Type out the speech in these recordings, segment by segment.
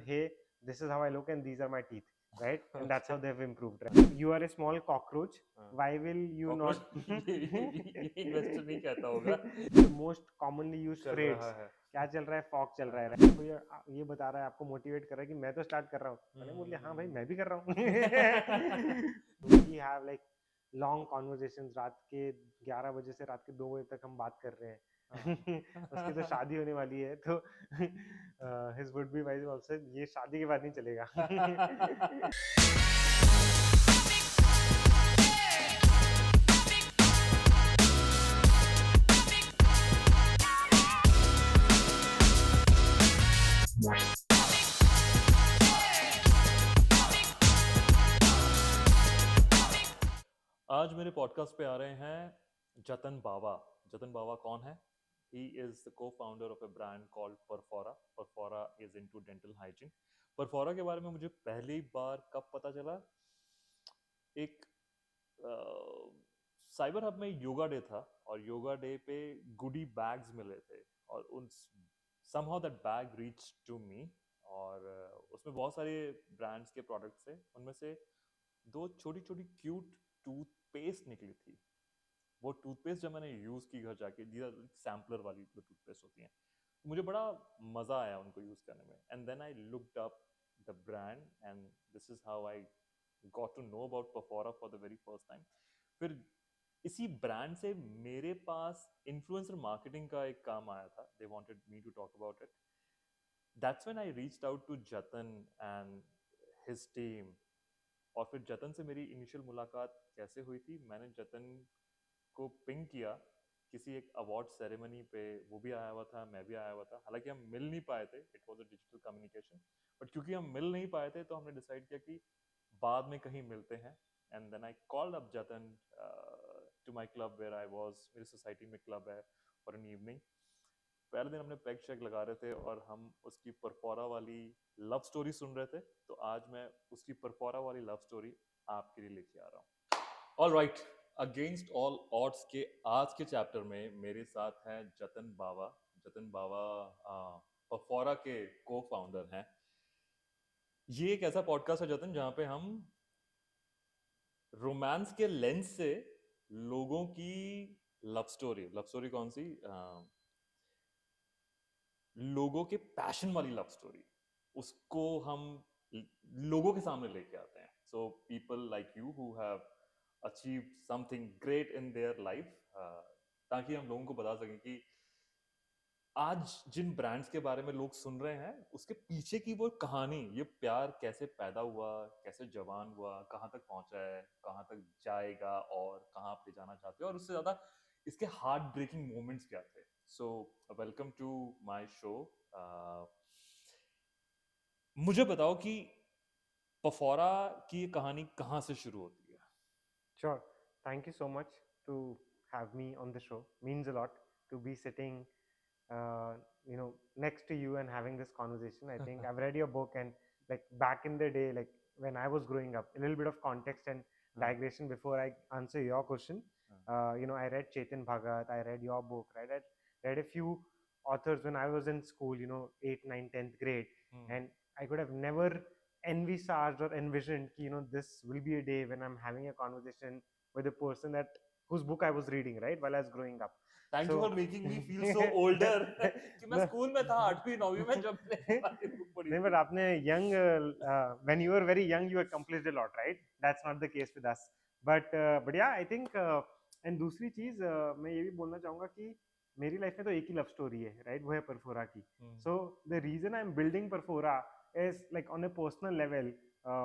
hey, this is how I look and these are my teeth, right? And that's how they've improved, right? You are a small cockroach, why will you not ये investor नहीं कहता होगा the most commonly used चल phrase, रहा है क्या चल रहा है, फॉक चल रहा है, right? तो ये बता रहा है, आपको मोटिवेट कर रहा है कि मैं तो स्टार्ट कर रहा हूँ। मैंने बोल दिया हाँ भाई मैं भी कर रहा हूँ। We have like long conversation, रात के 11 बजे से रात के 2 बजे तक हम बात कर रहे हैं। उसकी तो शादी होने वाली है, तो his would be wife also, ये शादी के बाद नहीं चलेगा। आज मेरे पॉडकास्ट पे आ रहे हैं जतन बावा। जतन बावा कौन है? He is the co-founder of a brand called Perfora. Perfora is into dental hygiene. Perfora के बारे में मुझे पहली बार कब पता चला? एक साइबर हब में योगा डे था और योगा डे पे गुडी बैग्स मिले थे और उन somehow that bag reached to me और उसमें बहुत सारे ब्रांड्स के प्रोडक्ट्स थे। उनमें से दो छोटी छोटी क्यूट टूथपेस्ट निकली थी। वो टूथपेस्ट जब मैंने यूज की घर जाके, सैम्पलर वाली जो टूथपेस्ट होती हैं, तो मुझे बड़ा मजा आया उनको यूज करने में। And then I looked up the brand and this is how I got to know about Perfora for the very first time. फिर इसी ब्रांड से मेरे पास इन्फ्लुएंसर मार्केटिंग का एक काम आया था। They wanted me to talk about it. That's when I reached out to Jatan and his team. और फिर जतन से मेरी इनिशियल मुलाकात कैसे हुई थी, मैंने जतन को पिंग किया किसी एक अवार्ड सेरेमनी पे। वो भी आया हुआ था, मैं भी आया हुआ था। हालांकि हम मिल नहीं पाए थे, it was a digital communication, but क्योंकि हम मिल नहीं पाए थे तो हमने डिसाइड किया कि बाद में कहीं मिलते हैं। And then I called up Jatan to my club where I was. मेरी सोसाइटी में क्लब है फॉर एन इवनिंग। पहले दिन हमने पैग शेक लगा रहे थे और हम उसकी परफोरा वाली लव स्टोरी सुन रहे थे। तो आज मैं उसकी परफोरा वाली लव स्टोरी आपके लिए लेके आ रहा हूँ। All right, against all odds के आज के चैप्टर में मेरे साथ है जतन बावा। जतन बावा परफोरा के को फाउंडर हैं। ये एक ऐसा पॉडकास्ट है जतन जहाँ पे हम रोमांस के लेंस से लोगों की लव स्टोरी कौन सी, लोगों के पैशन वाली लव स्टोरी, उसको हम लोगों के सामने लेके आते हैं। So people like you who have achieve something great in their life, ताकि हम लोगों को बता सकें कि आज जिन ब्रांड्स के बारे में लोग सुन रहे हैं उसके पीछे की वो कहानी, ये प्यार कैसे पैदा हुआ, कैसे जवान हुआ, कहाँ तक पहुंचा है, कहाँ तक जाएगा और कहाँ आप ले जाना चाहते हो, और उससे ज्यादा इसके हार्ट ब्रेकिंग मोमेंट्स क्या थे। So welcome to my show. मुझे बताओ कि पफौरा की ये कहानी कहाँ से शुरू होती है? Sure. Thank you so much to have me on the show. Means a lot to be sitting, uh, next to you and having this conversation. I think I've read your book, and like back in the day, like when I was growing up, a little bit of context and digression before I answer your question. I read Chetan Bhagat. I read your book. Right? I read a few authors when I was in school. 8th, 9th, 10th grade, and I could have never envisaged or envisioned this will be a day when I'm having a conversation with a person that whose book I was reading, right, while I was growing up. Thank you So for making me feel so older कि मैं school में था 8वीं 9वीं में जब मैंने तुम्हारी book पढ़ी नहीं, थी। but आपने young, when you were very young, you accomplished a lot, right? That's not the case with us. But yeah, I think and दूसरी चीज मैं ये भी बोलना चाहूंगा कि मेरी लाइफ में तो एक ही लव स्टोरी है, राइट? वो है परफोरा की. So the reason I'm building Perfora is like on a personal level.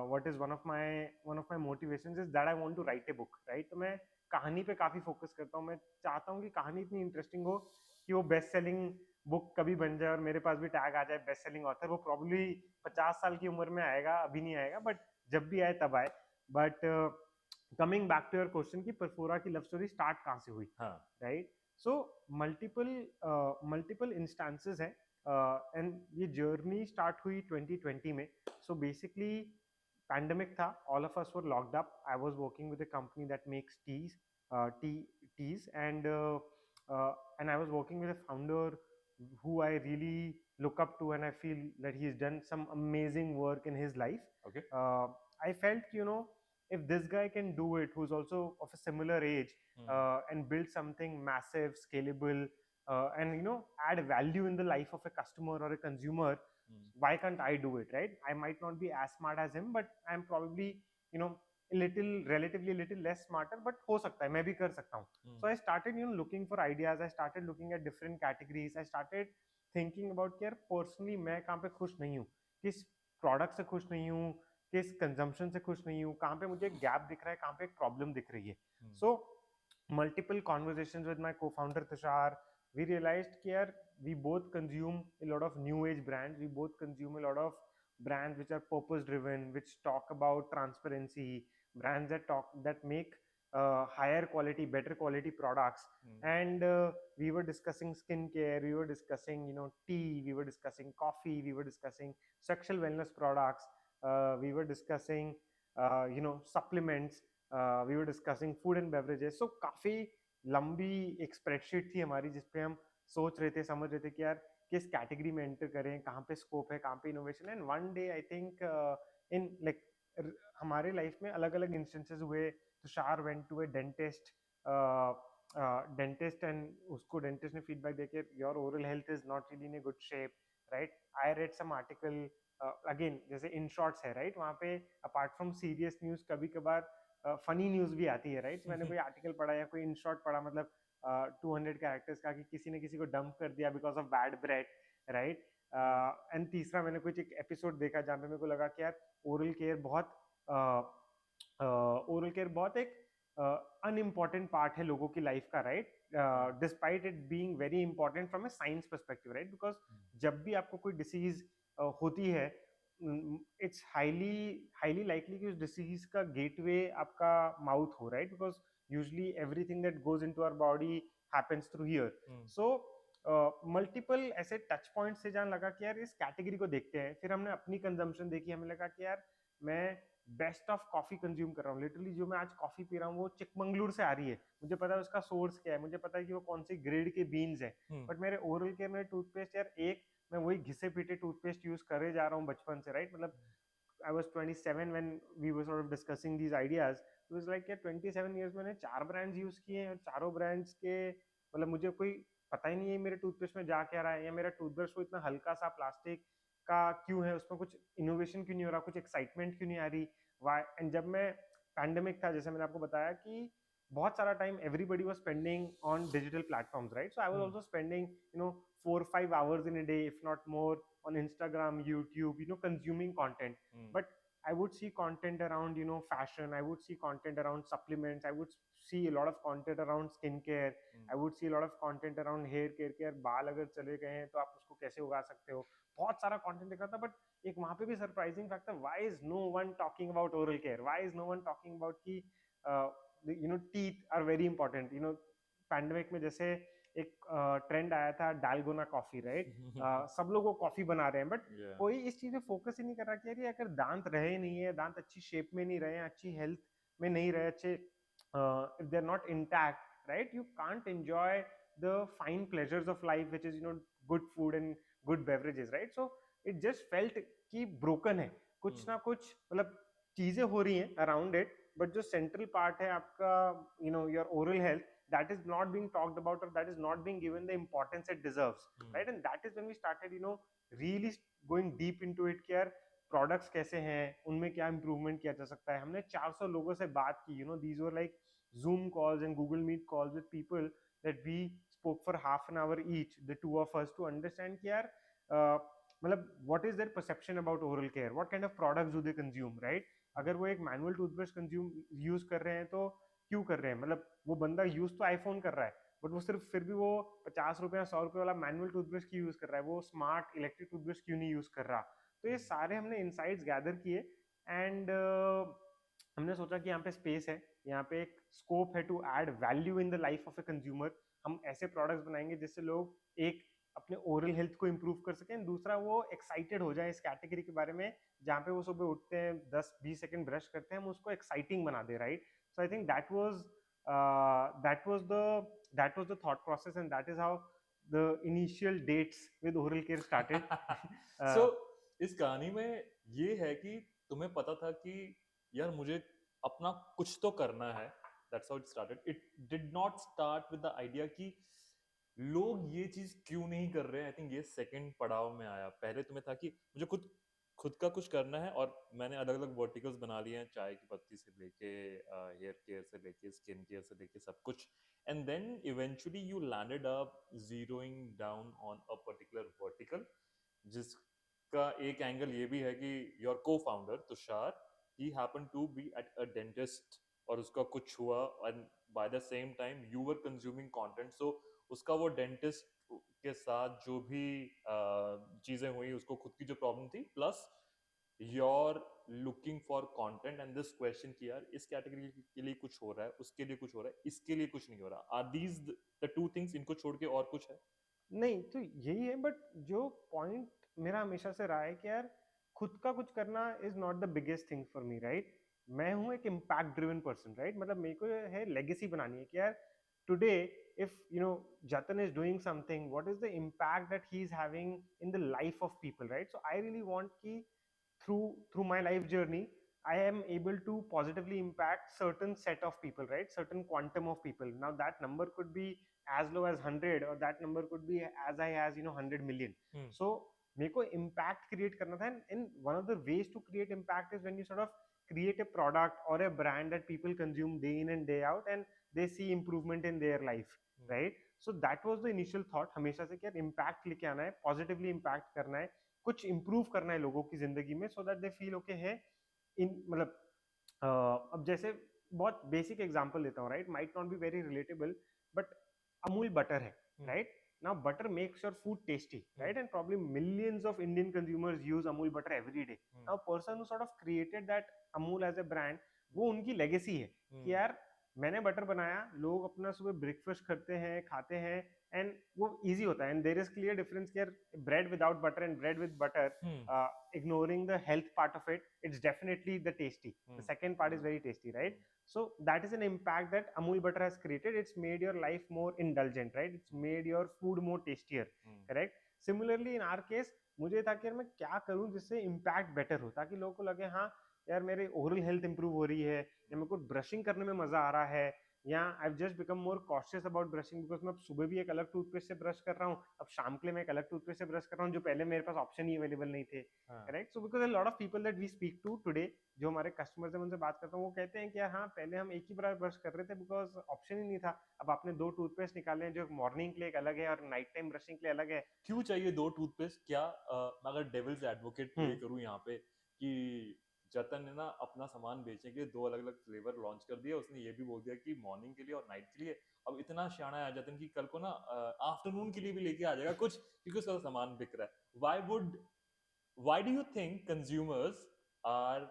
What is one of my motivations is that I want to write a book, right? तो मैं कहानी पे काफी फोकस करता हूँ. मैं चाहता हूँ कि कहानी इतनी इंटरेस्टिंग हो कि वो बेस्ट सेलिंग बुक कभी बन जाए और मेरे पास भी टैग आ जाए बेस्ट सेलिंग ऑथर. वो प्रॉब्ली 50 साल की उम्र में आएगा, अभी नहीं आएगा, बट जब भी आए तब आए. But coming back to your question कि परफोरा की लव स्टोरी स्टार्ट कहाँ से हुई, राइट? सो मल्टीपल इंस्टांसेस हैं, एंड ये जर्नी स्टार्ट हुई 2020 में. सो बेसिकली पैंडेमिक था, all of us were locked up. I was working with a company that makes teas, and I was working with a founder who I really look up to, and I feel that he's done some amazing work in his life. Okay. I felt, if this guy can do it, who's also of a similar age, and build something massive, scalable, and add value in the life of a customer or a consumer, why can't I do it, right? I might not be as smart as him, but I'm probably, relatively a little less smarter, but हो सकता है, मैं भी कर सकता हूँ. So I started, looking for ideas. I started looking at different categories. I started thinking about कि यार personally मैं कहाँ पे खुश नहीं हूँ, किस product से खुश नहीं हूँ, किस consumption से खुश नहीं हूँ, कहाँ पे मुझे एक gap दिख रहा है, कहाँ पे एक problem दिख रही है. So multiple conversations with my co-founder Tushar, we realized कि यार we both consume a lot of new age brands. We both consume a lot of brands which are purpose driven, which talk about transparency, brands that make higher quality, better quality products. And we were discussing skincare, we were discussing tea, we were discussing coffee, we were discussing sexual wellness products, we were discussing supplements, we were discussing food and beverages. So काफी लंबी एक spreadsheet थी हमारी जिसपे हम सोच रहे थे, समझ रहे थे कि यार किस कैटेगरी में एंटर करें, कहाँ पे स्कोप है, कहाँ पे इनोवेशन है. And one day I think in like हमारे लाइफ में अलग अलग इंस्टेंसेस हुए. Tushar went to a dentist and उसको डेंटिस्ट ने फीडबैक देके your oral health is not really in a good shape, right. I read some article again जैसे in shorts है, राइट. वहाँ पे अपार्ट फ्रॉम सीरियस न्यूज कभी कभार फनी न्यूज भी आती है, राइट. मैंने कोई आर्टिकल पढ़ा या कोई इन शॉर्ट पढ़ा, मतलब 200 कैरेक्टर्स का, कि किसी ने किसी को डंप कर दिया because of bad breath, right. And तीसरा मैंने कुछ एक एपिसोड देखा जहाँ पे मेरे को लगा कि यार ओरल केयर बहुत एक अनइम्पॉर्टेंट पार्ट है लोगों की लाइफ का, right. Despite it being very important from A science perspective, right. Because जब भी आपको कोई डिसीज होती है, इट्स हाईली लाइकली कि उस डिसीज का गेटवे आपका माउथ हो, right. Because usually everything that goes into our body happens through here. So multiple ऐसे टच पॉइंट से जहाँ लगा कि यार इस कैटेगरी को देखते हैं. फिर हमने अपनी कंजम्पशन देखी, हमें लगा कि यार मैं बेस्ट ऑफ कॉफी कंज्यूम कर रहा हूँ. लिटरली जो मैं आज कॉफी पी रहा हूँ वो चिकमंगलुर से आ रही है. मुझे पता है उसका सोर्स क्या है, मुझे पता है कि वो कौन सी ग्रेड के बीन्स है. बट मेरे ओरल केयर में टूथपेस्ट, यार एक मैं वही घिसे पीटे टूथपेस्ट यूज करे जा रहा हूँ बचपन से, राइट. मतलब I was 27 when we were sort of discussing these ideas. It was like, 27 years मैंने 4 ब्रांड्स यूज किए हैं, और चारों ब्रांड्स के मतलब मुझे कोई पता ही नहीं है मेरे टूथपेस्ट में जा क्या रहा है, या मेरा टूथब्रश को इतना हल्का सा प्लास्टिक का क्यों है, उसमें कुछ इनोवेशन क्यों नहीं हो रहा, कुछ एक्साइटमेंट क्यों नहीं आ रही. वाई. एंड जब मैं पैंडेमिक था, जैसे मैंने आपको बताया कि बहुत सारा time everybody was spending on digital platforms, right. So I was also spending 4-5 hours in a day, if not more, on Instagram, YouTube, consuming content. But I would see content around, fashion. I would see content around supplements. I would see a lot of content around skincare. I would see a lot of content around hair care के यार बाल अगर चले गए हैं तो आप उसको कैसे उगा सकते हो. बहुत सारा content दिख रहा था. बट एक वहाँ पे भी surprising factor, why is no one talking about oral care? Why is no one talking about कि teeth are very important. Pandemic में जैसे एक ट्रेंड आया था डालगोना कॉफी, राइट. सब लोग वो कॉफी बना रहे हैं, बट कोई इस चीज में फोकस ही नहीं कर रहा कि यार ये अगर दांत रहे नहीं है, दांत अच्छी शेप में नहीं रहे, अच्छी हेल्थ में नहीं रहे, अच्छे if they are not intact, right, you can't enjoy the fine pleasures of life which is good food and good beverages, right. So it just felt कि ब्रोकन है कुछ ना कुछ, मतलब चीजें हो रही हैं अराउंड इट, बट जो सेंट्रल पार्ट है आपका your oral health, that is not being talked about, or that is not being given the importance it deserves, right. And that is when we started really going deep into it कि यार products कैसे हैं, उनमें क्या improvement किया जा सकता है. हमने 400 लोगों से बात की. These were like Zoom calls and Google Meet calls with people that we spoke for half an hour each, the two of us, to understand कि यार मतलब what is their perception about oral care, what kind of products do they consume, right. अगर वो एक manual toothbrush use कर रहे हैं तो क्यों कर रहे हैं, मतलब वो बंदा यूज तो आईफोन कर रहा है, बट वो सिर्फ फिर भी वो 50 रुपए या 100 रुपए वाला मैनुअल टूथब्रश क्यों यूज कर रहा है, वो स्मार्ट इलेक्ट्रिक टूथब्रश क्यों नहीं यूज कर रहा. तो ये सारे हमने इनसाइट्स गैदर किए. एंड हमने सोचा कि यहाँ पे स्पेस है, यहाँ पे एक स्कोप है to add value in the life of a consumer. हम ऐसे प्रोडक्ट्स बनाएंगे जिससे लोग एक अपने ओरल हेल्थ को इम्प्रूव कर सकें, दूसरा वो एक्साइटेड हो जाए इस कैटेगरी के बारे में. जहाँ पे वो सुबह उठते हैं 10-20 सेकंड ब्रश करते हैं, हम उसको एक्साइटिंग बना दे, right. So I think that was the thought process, and that is how the initial dates with oral care started. So uh, इस कहानी में ये है कि तुम्हें पता था कि यार मुझे अपना कुछ तो करना है. That's how it started. It did not start with the idea कि लोग ये चीज क्यों नहीं कर रहे हैं. आई थिंक ये सेकंड पड़ाव में आया. पहले तुम्हें था कि मुझे खुद खुद का कुछ करना है, और मैंने अलग अलग वर्टिकल्स बना लिए हैं, चाय की पत्ती से लेके हेयर केयर से लेके स्किन केयर से लेके सब कुछ. And then eventually you landed up zeroing down on a particular vertical, जिसका एक एंगल ये भी है कि your co-founder Tushar, he happen to be at a dentist, और उसका कुछ हुआ, and by the same time you were consuming content. So उसका वो डेंटिस्ट के साथ जो भी चीजें हुई, उसको खुद की जो प्रॉब्लम थी, plus your looking for content and this question कि यार इस कैटेगरी के लिए कुछ हो रहा है, उसके लिए कुछ हो रहा है, इसके लिए कुछ नहीं हो रहा. Are these the two things? इनको छोड़ के और कुछ है? नहीं तो यही है, बट जो पॉइंट मेरा हमेशा से रहा है कि यार खुद का कुछ करना is not the biggest thing for me, right. मैं हूँ एक इम्पैक्ट ड्रिवन पर्सन, राइट. मतलब मेरे को है लेगेसी बनानी है कि यार today if Jatan is doing something, what is the impact that he is having in the life of people, right? So I really want ki through my life journey I am able to positively impact certain set of people, right? Certain quantum of people. Now that number could be as low as 100, or that number could be as high as 100 million. So मेरे को impact create करना था, and one of the ways to create impact is when you sort of create a product or a brand that people consume day in and day out, and they see improvement in their life, right? So that was the initial thought हमेशा से कि यार impact लेके आना है, positively impact करना है, कुछ improve करना है लोगों की जिंदगी में, so that they feel okay है. इन मतलब अब जैसे बहुत बेसिक एग्जांपल देता हूँ, right. Might not be very relatable, but Amul butter है, right. Now butter makes your food tasty, right, and probably millions of Indian consumers use Amul butter every day. Now person who sort of created that Amul as a brand, वो उनकी legacy है कि यार मैंने butter बनाया, लोग अपना सुबह ब्रेकफास्ट करते हैं, खाते हैं, एंड वो इजी होता है. And there is clear difference कि यार bread without butter and bread with butter, ignoring the health part of it, it's definitely the tasty. The second part is very tasty, right? So that is an impact that Amul butter has created. It's made your life more indulgent, right? It's made your food more tastier, correct? Similarly in our case, मुझे था कि यार मैं क्या करूं जिससे impact better हो, ताकि लोगों को लगे हाँ यार मेरे ओरल हेल्थ इंप्रूव हो रही है, या मेरे को ब्रशिंग करने में मजा आ रहा है, या I just become more cautious about brushing, because मैं अब सुबह भी एक अलग टूथपेस्ट से ब्रश कर रहा हूँ, अब शाम के लिए मैं एक अलग टूथपेस्ट से ब्रश कर रहा हूँ, जो पहले मेरे पास ऑप्शन ही अवेलेबल नहीं थे, correct. So because a lot of people that we speak to today, जो हमारे कस्टमर्स हैं उनसे बात करता हूँ, वो कहते हैं कि यार हाँ पहले हम एक ही बार ब्रश कर रहे थे बिकॉज ऑप्शन ही नहीं था, अब आपने दो टूथपेस्ट निकाले हैं, जो मॉर्निंग के लिए एक अलग है और नाइट टाइम ब्रशिंग के लिए अलग है. क्यों चाहिए दो टूथपेस्ट? क्या मैं अगर डेविल्स एडवोकेट प्ले करूं यहाँ पे कि जतन ने ना अपना सामान बेचने के लिए दो अलग अलग फ्लेवर लॉन्च कर दिया. उसने ये भी बोल दिया कि मॉर्निंग के लिए और नाइट के लिए. अब इतना शाना है जतन की कल को ना आफ्टरनून के लिए भी लेके आ जाएगा कुछ, क्योंकि उसका सामान बिक रहा है. Why do you think consumers are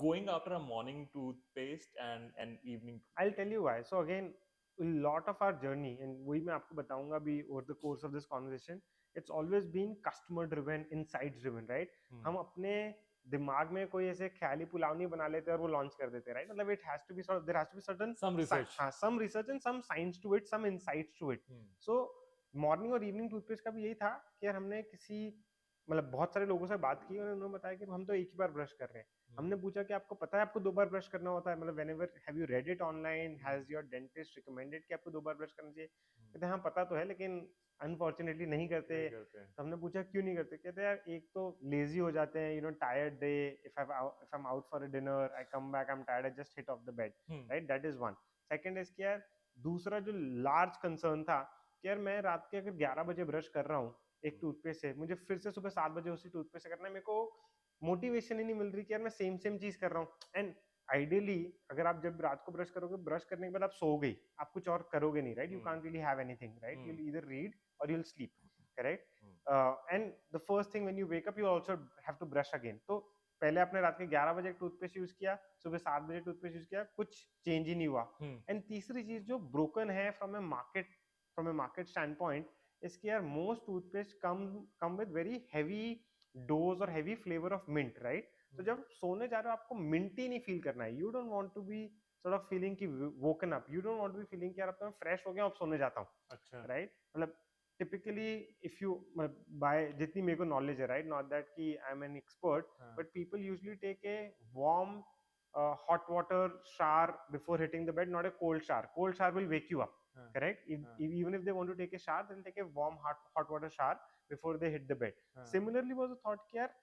going after a morning toothpaste and an evening toothpaste? I'll tell you why. So again, a lot of our journey, and वही मैं आपको बताऊंगा भी over the course of this conversation, it's always been customer driven, insights driven, right? हम अपने दिमाग में कोई ऐसे ख्याली पुलाव नहीं बना लेते और वो लॉन्च कर देते, राइट. मतलब it has to be there has to be certain Some research. हाँ, some research and some science to it, some insights to it. So morning और इवनिंग टूथपेस्ट का भी यही था कि यार हमने किसी मतलब बहुत सारे लोगों से बात की और उन्होंने बताया कि हम तो एक ही बार ब्रश कर रहे हैं. हमने पूछा कि आपको पता है आपको दो बार ब्रश करना होता है, मतलब whenever have you read it online, has your dentist recommended कि आपको दो बार ब्रश करना चाहिए? कहते हैं हाँ पता तो है लेकिन अनफॉर्चुनेटली नहीं करते. तो हमने पूछा क्यों नहीं करते? कहते हैं यार एक तो लेजी हो जाते हैं, tired day, if I'm out for a dinner, I come back, I'm tired, I just hit off the bed, right? That is one. Second is कि यार दूसरा जो लार्ज कंसर्न था कि यार मैं रात के अगर 11 बजे ब्रश कर रहा हूँ एक टूथपेस्ट से, मुझे फिर से सुबह 7 बजे उसी टूथपेस्ट से करना है, मेरे को मोटिवेशन ही नहीं मिल रही कि यार मैं सेम चीज कर रहा हूँ. एंड आइडियली अगर आप जब रात को ब्रश करोगे, ब्रश करने के बाद आप सो गई, आप कुछ और करोगे नहीं, right. You can't really have anything, right. You will either read और you will sleep, correct. And the first thing when you wake up you also have to brush again. तो पहले आपने रात के 11 बजे टूथपेस्ट यूज किया, सुबह 7 बजे टूथपेस्ट यूज किया, कुछ चेंज ही नहीं हुआ. एंड तीसरी चीज जो ब्रोकन है from a market standpoint, इसके यार most toothpaste come with very heavy dose और heavy flavour of mint, right. तो जब सोने जा रहे हो आपको मिंट ही नहीं फील करना है, you don't want to be sort of feeling कि woken up. You don't want to be feeling कि यार अब तो मैं fresh हो गया, अब सोने जाता हूँ, अच्छा right? मतलब typically if you by जितनी मेरे को knowledge है, right? Not that कि I'm an expert, हाँ but people usually take a warm hot water shower before hitting the bed, not a cold shower. Cold shower will wake you up, हाँ correct? हाँ Even if they want to take a shower, they'll take a warm hot water shower before they hit the bed. हाँ Similarly was a thought कि यार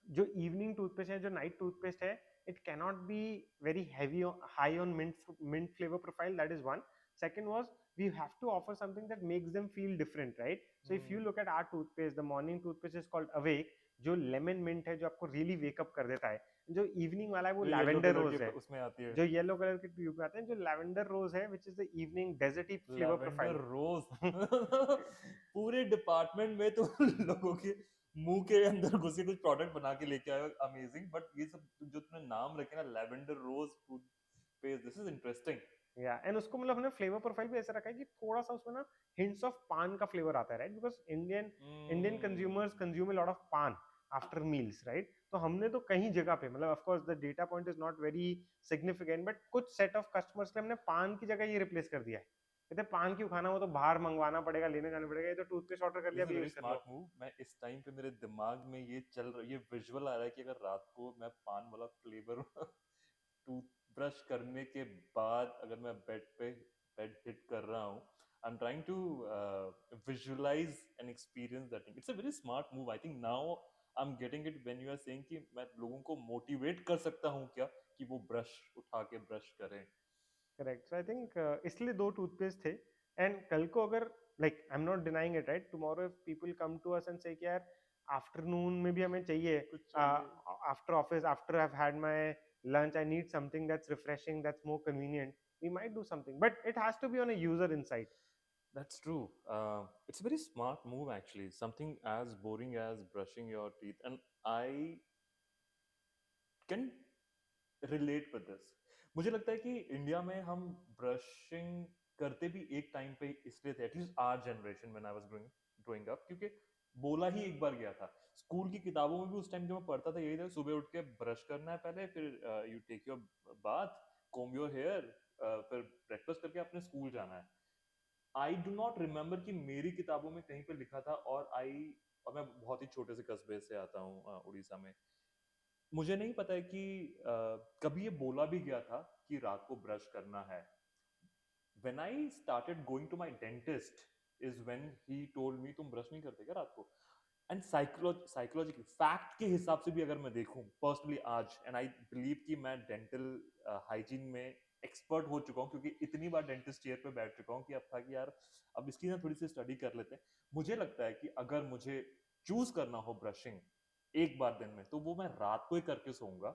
जो evening toothpaste है, जो night toothpaste है, it cannot be very heavy high on mint flavour profile. That is one. Second was we have to offer something that makes them feel different, right? So if you hmm look at our toothpaste, the morning toothpaste is called Awake, जो lemon mint है, जो आपको really wake up कर देता है. जो evening वाला है वो जो येलो लैवेंडर कलर रोज के है, उसमें आती है जो येलो कलर के ट्यूब में आते हैं. जो लैवेंडर रोज है which is the evening desserty flavour lavender profile. रोज पूरे डिपार्टमेंट में तो लोगों के मुंह के अंदर घुसे कुछ प्रोडक्ट बना के लेके आए हो अमेजिंग बट ये सब जो तुमने नाम रखे ना lavender rose toothpaste this is interesting या एंड उसको मतलब हमने फ्लेवर प्रोफाइल भी ऐसा रखा है कि थोड़ा सा उसमें ना हिंट्स ऑफ पान का फ्लेवर आता है, right? Because Indian consumers consume a lot of पान आफ्टर मील्स, राइट? तो हमने तो कहीं जगह पे मतलब of course the data point is not very significant, but कुछ सेट ऑफ कस्टमर्स के लिए हमने पान की जगह ये रिप्लेस कर दिया है. कहते हैं पान क्यों खाना, वो तो बाहर मंगवाना पड़ेगा, लेने जाना पड़ेगा, ये तो टूथपेस्ट ऑर्डर कर दिस लिया, इज अभी वेरी यूज कर लो. स्मार्ट मूव मैं इस टाइम पे मेरे दिमाग में ये चल रहा ये विजुअल आ रहा है कि अगर रात को मैं पान वाला फ्लेवर टूथब्रश करने के बाद अगर मैं बेड हिट कर रहा हूँ I am trying to visualise and experience that thing it's a very smart move I think now I am getting it when you are saying कि मैं लोगों को मोटिवेट कर सकता हूँ क्या कि वो ब्रश उठा के ब्रश करें करेक्ट. सो आई थिंक इसलिए दो टूथपेस्ट थे. एंड कल को अगर like I am not denying it, right? Tomorrow if people come to us and say कि यार आफ्टरनून में भी हमें चाहिए, कुछ चाहिए after office, after I have had my lunch, I need something that's refreshing, that's more convenient, we might do something, but it has to be on a user insight. That's true. It's a very smart move, actually. Something as boring as brushing your teeth, and I can relate with this. मुझे लगता है कि India में हम brushing करते भी एक time पे इसलिए थे at least our generation when I was growing up क्योंकि बोला ही एक बार गया था स्कूल की किताबों में भी उस टाइम जो मैं पढ़ता था यही था सुबह उठ के ब्रश करना है पहले फिर you take your bath comb your hair फिर ब्रेकफास्ट करके अपने स्कूल जाना है आई डू नॉट रिमेम्बर कि मेरी किताबों में कहीं पे लिखा था और मैं बहुत ही छोटे से कस्बे से आता हूँ उड़ीसा में मुझे नहीं पता है कि कभी ये बोला भी गया था कि रात को ब्रश करना है when I started going to my dentist is when he told me तुम ब्रश नहीं करते क्या रात को एंड साइकोलॉजिकली फैक्ट के हिसाब से भी अगर मैं देखूं पर्सनली आज एंड आई बिलीव कि मैं डेंटल हाइजीन में एक्सपर्ट हो चुका हूं क्योंकि इतनी बार डेंटिस्ट चेयर पे बैठ चुका हूं कि अब था कि यार अब इसकी ना थोड़ी सी स्टडी कर लेते हैं मुझे लगता है कि अगर मुझे चूज करना हो ब्रशिंग एक बार दिन में तो वो मैं रात को ही करके सोऊंगा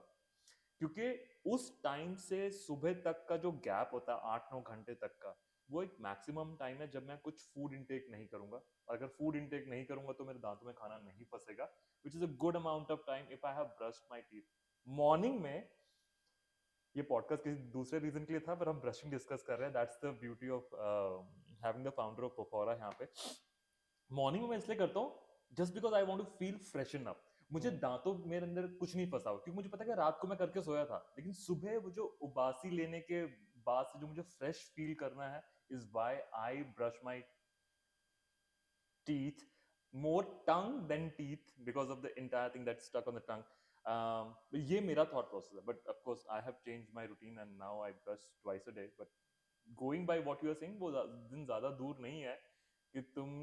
क्योंकि उस टाइम से सुबह तक का जो गैप होता है 8-9 घंटे तक का वो एक मैक्सिमम टाइम है जब मैं कुछ फूड इंटेक नहीं करूंगा अगर फूड इंटेक नहीं करूंगा तो मेरे दांतों में खाना नहीं फंसेगा which is a good amount of time if I have brushed my teeth morning में ये पॉडकास्ट किसी दूसरे रीजन के लिए था पर हम ब्रशिंग डिस्कस कर रहे हैं that's the beauty of having the founder of Perfora यहाँ पे मॉर्निंग में मैं इसलिए करता हूँ just because I want to feel freshen up मुझे दांतों मेरे अंदर कुछ नहीं फंसा हो क्योंकि मुझे पता है कि रात को मैं करके सोया था लेकिन सुबह वो जो उबासी लेने के बाद से जो मुझे फ्रेश फील करना है is why I brush my teeth more tongue than teeth because of the entire thing that's stuck on the tongue ये मेरा thought process है but of course I have changed my routine and now I brush twice a day but going by what you are saying वो दिन ज्यादा दूर नहीं है कि तुम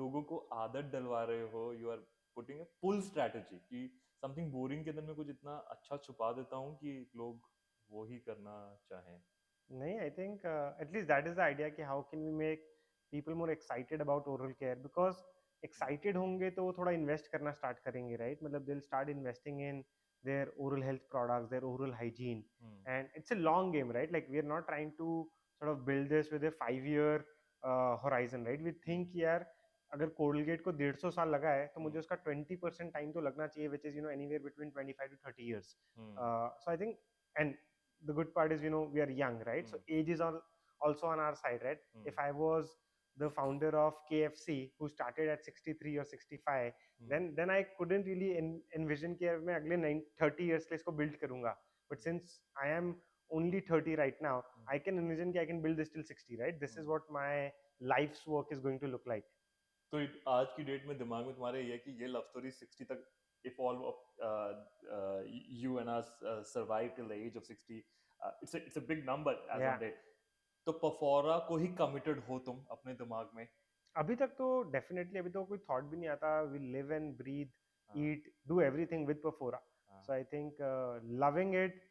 लोगों को आदत डलवा रहे हो you are putting a pull strategy कि समथिंग बोरिंग के अंदर मैं कुछ इतना अच्छा छुपा देता हूँ कि लोग वो ही करना चाहें नहीं, I think at least that is the idea कि how can we make people more excited about oral care. Because excited होंगे तो वो थोड़ा इन्वेस्ट करना स्टार्ट करेंगे, राइट? मतलब they will start investing in their oral health products, their oral hygiene. And it's a long game, right? Like we are not trying to sort of build this with a 5 year horizon, right? We think यार अगर Colgate को 150 साल लगा है तो मुझे उसका 20% time तो लगना चाहिए, which is anywhere between 25 to 30 years. So I think, and the good part is we are young, right? So age is also on our side, right? If I was the founder of KFC who started at 63 or 65, then I couldn't really envision कि मैं अगले 30 years के लिए इसको build करूंगा. But since I am only 30 right now, Hmm. I can envision that I can build this till 60, right? This is what my life's work is going to look like. तो आज की date में दिमाग में तुम्हारे ये है कि ये लव स्टोरी 60 तक evolve you and us survive till the age of 60. It's a big number age Yeah. On date. तो पफोरा को ही कमिटेड हो तुम अपने दिमाग में? अभी तक तो डेफिनेटली अभी तो कोई थॉट भी नहीं आता. वी लिव एंड ब्रीथ, हाँ, eat, do everything with Pafora. हाँ, So I think loving it,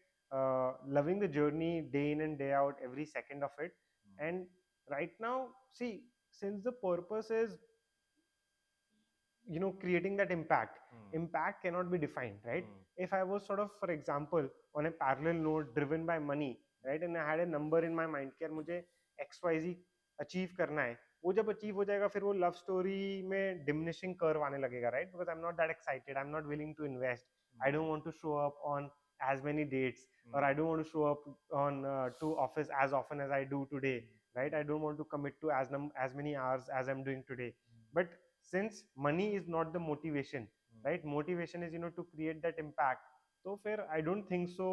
loving the journey day in and day out, every second of it. Hmm, And right now, see, since the purpose is, creating that impact, hmm, impact cannot be defined, right? Hmm, If I was sort of, for example, on a parallel node driven by money, right, and I had a number in my mind कि यार मुझे XYZ achieve करना है, वो जब achieve हो जाएगा फिर वो लव स्टोरी में डिमिनिशिंग कर्व आने लगेगा, right? Because I am not that excited, I am not willing to invest, I don't want to show up on as many dates, or I don't want to show up on to office as often as I do today, right? I don't want to commit to as many hours as I'm doing today. But since money is not the motivation, right? Motivation is, to create that impact. So fair, I don't think so.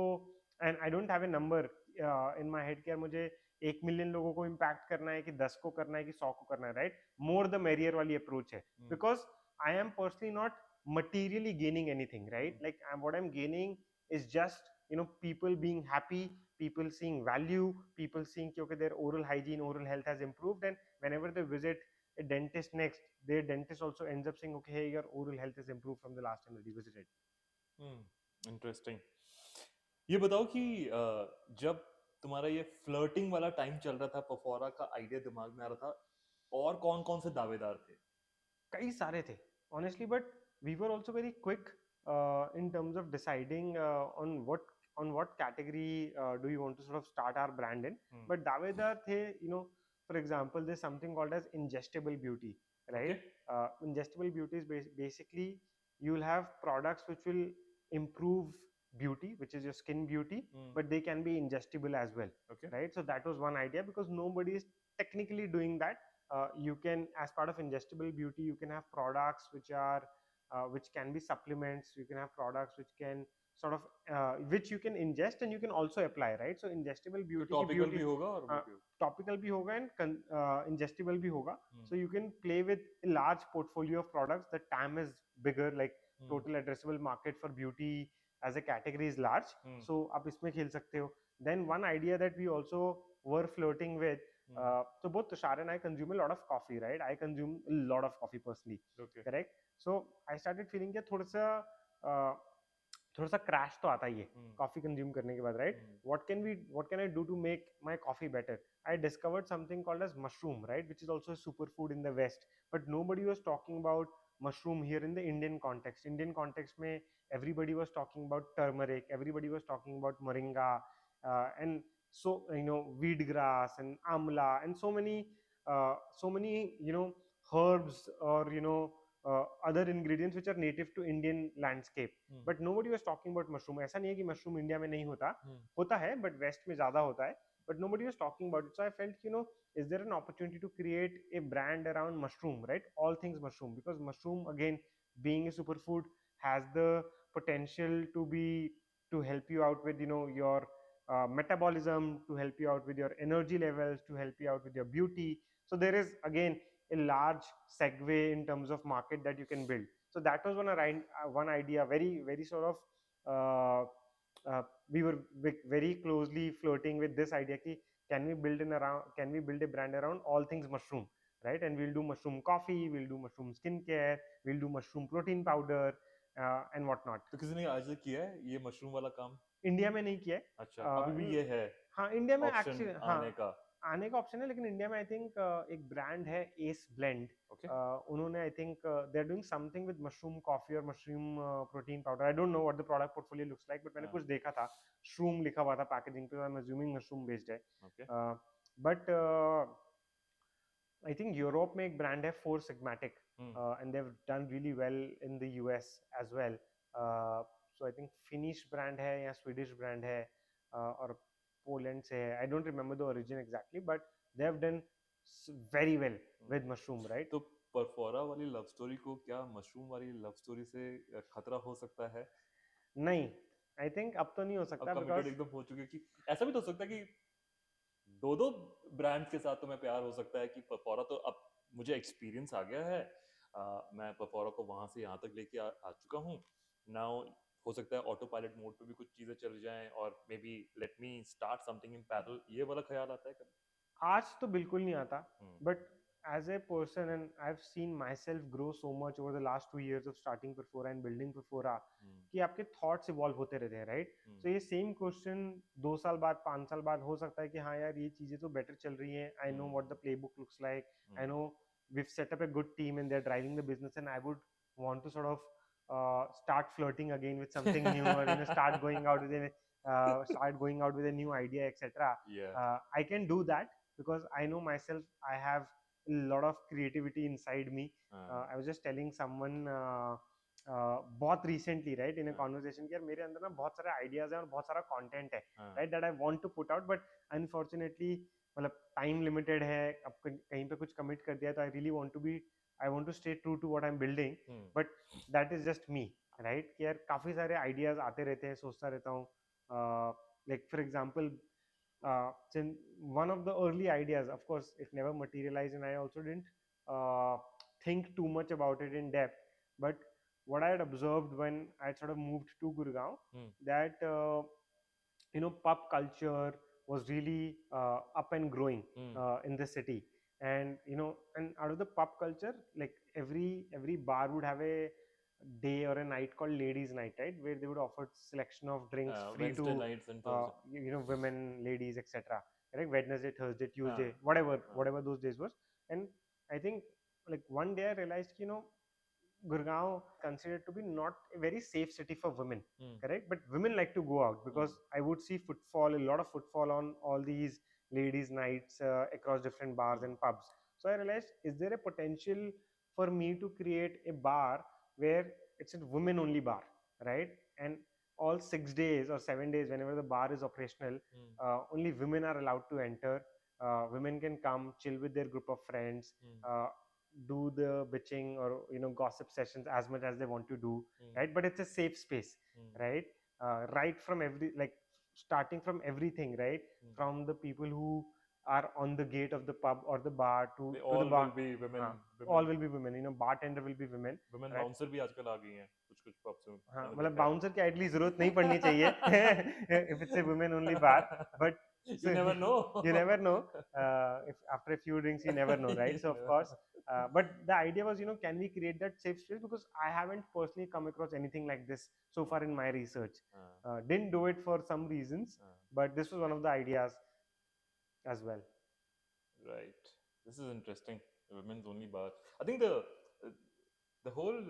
And I don't have a number in my head कि यार मुझे 1 million लोगों को impact करना है कि 10 को करना है कि 100 को करना है, राइट? मोर द मेरियर वाली अप्रोच है, because I am personally not materially gaining anything, right? Like what I'm gaining is just, people being happy, people seeing value, people seeing कि okay, their oral hygiene, oral health has improved, and whenever they visit a dentist next, their dentist also ends up saying okay, hey, your oral health has improved from the last time that you visited. Interesting. ये बताओ कि जब तुम्हारा ये flirting वाला time चल रहा था, पफोरा का आइडिया दिमाग में आ रहा था, और कौन कौन से दावेदार थे? कई सारे थे honestly, but we were also very quick in terms of deciding on what category do you want to sort of start our brand in. But दावेदार थे, for example, there's something called as ingestible beauty, right? Okay. Ingestible beauty is basically you'll have products which will improve beauty, which is your skin beauty, but they can be ingestible as well. Okay. Right? So that was one idea, because nobody is technically doing that. You can, as part of ingestible beauty, you can have products which can be supplements. You can have products which can sort of which you can ingest and you can also apply, right? So ingestible तो beauty की topical beauty भी होगा और वो भी होगा. topical भी होगा and ingestible भी होगा. So you can play with a large portfolio of products. The TAM is bigger, like total addressable market for beauty as a category is large. So आप इसमें खेल सकते हो. Then one idea that we also were flirting with, so both Tushar and I consume a lot of coffee, right? I consume a lot of coffee personally. Okay. Correct? So I started feeling कि थोड़ा सा crash तो आता ही है coffee consume करने के बाद, right? What can I do to make my coffee better? I discovered something called as mushroom, right, which is also a super food in the west, but nobody was talking about mushroom here in the Indian context में everybody was talking about turmeric, everybody was talking about moringa, and so wheat grass and amla and so many herbs, or other ingredients which are native to Indian landscape. But nobody was talking about mushroom. ऐसा नहीं है कि mushroom India में नहीं होता, होता है, but west में ज़्यादा होता है. But nobody was talking about it. So I felt, is there an opportunity to create a brand around mushroom, right? All things mushroom, because mushroom, again, being a superfood, has the potential to help you out with your metabolism, to help you out with your energy levels, to help you out with your beauty. So there is, again, a large segue in terms of market that you can build. So that was one idea, very very sort of we were very closely flirting with this idea ki, can we build a brand around all things mushroom, right? And we'll do mushroom coffee, we'll do mushroom skincare, we'll do mushroom protein powder, and whatnot. तो किसी ने आज तक किया है ये mushroom वाला काम? इंडिया में नहीं किया है. अच्छा, अभी भी ये है हाँ, इंडिया में ऑप्शन एक्चुअली आने का? आने का ऑप्शन है, लेकिन इंडिया में आई थिंक एक ब्रांड है एस ब्लेंड. उन्होंने I think they are doing something with mushroom coffee और mushroom protein powder. I don't know what the product portfolio looks like, but मैंने कुछ देखा था, श्रूम लिखा हुआ था पैकेजिंग पे. I am assuming mushroom based है. बट आई थिंक यूरोप में एक ब्रांड है four Sigmatic, and they have done really well in the US as well. So I think Finnish brand है या स्वीडिश ब्रांड है, और Poland से है. I don't remember the origin exactly, but they have done very well with mushroom, right? तो परफोरा वाली love story को क्या मशरूम वाली लव स्टोरी से खतरा हो सकता है? नहीं, आई थिंक अब तो नहीं हो अब सकता कमिटेड बिकॉज एकदम हो चुके कि ऐसा भी तो हो सकता है कि दो दो ब्रांड्स के साथ तुम्हें प्यार हो सकता है कि पफोरा तो अब मुझे एक्सपीरियंस आ गया है, मैं पफोरा को वहां से यहाँ तक लेके आ चुका हूँ नाउ। हो सकता है ऑटो पायलट मोड पे भी कुछ चीजें चल जाएं और may be let me start something in parallel, ये वाला ख्याल आता है कभी? आज तो बिल्कुल नहीं आता हम्म but as a person and I've seen myself grow so much over the last 2 years of starting Perfora and building Perfora हम्म कि आपके थॉट्स इवॉल्व होते रहते हैं राइट। हम्म सो ये सेम क्वेश्चन 2 साल बाद 5 साल बाद हो सकता है कि हाँ यार ये चीजें तो बेटर चल रही हैं, I know what the play book looks like, I know we've set up a good team and they're driving the business and I would want to sort of start flirting again with something new or start going out with a new idea etc. yeah I can do that because I know myself, I have a lot of creativity inside me. I was just telling someone बहुत recently right in a conversation कि यार मेरे अंदर ना बहुत सारे ideas हैं और बहुत सारा content है right that I want to put out but unfortunately मतलब time limited है, अब कहीं पे कुछ commit कर दिया तो I want to stay true to what I'm building but that is just me right कि यार काफ़ी सारे ideas आते रहते हैं, सोचता रहता हूँ like for example since one of the early ideas, of course, it never materialized, and I also didn't think too much about it in depth. But what I had observed when I sort of moved to Gurgaon, that pub culture was really up and growing in the city, and and out of the pub culture, like every bar would have a day or a night called ladies night, right, where they would offer selection of drinks free Wednesday to nights and Thursday. women, ladies, etc. Right, Wednesday, Thursday, Tuesday, whatever those days was. And I think like one day I realized Gurgaon considered to be not a very safe city for women, correct? But women like to go out because I would see footfall, a lot of footfall on all these ladies' nights across different bars and pubs. So I realized, is there a potential for me to create a bar where it's a women-only bar, right? And all 6 days or 7 days, whenever the bar is operational, only women are allowed to enter. Women can come, chill with their group of friends. Do the bitching or gossip sessions as much as they want to do, right? But it's a safe space, right? Right from like starting from everything, right? From the people who are on the gate of the pub or the bar They to the all bar. will be women. All will be women, bartender will be women, women right? bouncer भी आजकल आ गई हैं कुछ pubs में, हाँ मैंने मतलब देखा बाउंसर की एटलीस्ट जरूरत नहीं पड़नी चाहिए if it's a women only bar, but है। so You never know. you never know, if after a few drinks you never know, right? You So of never- course but the idea was can we create that safe space, because I haven't personally come across anything like this so far in my research. Didn't do it for some reasons, but this was one of the ideas as well. Right. This is interesting. The women's only bar. I think the whole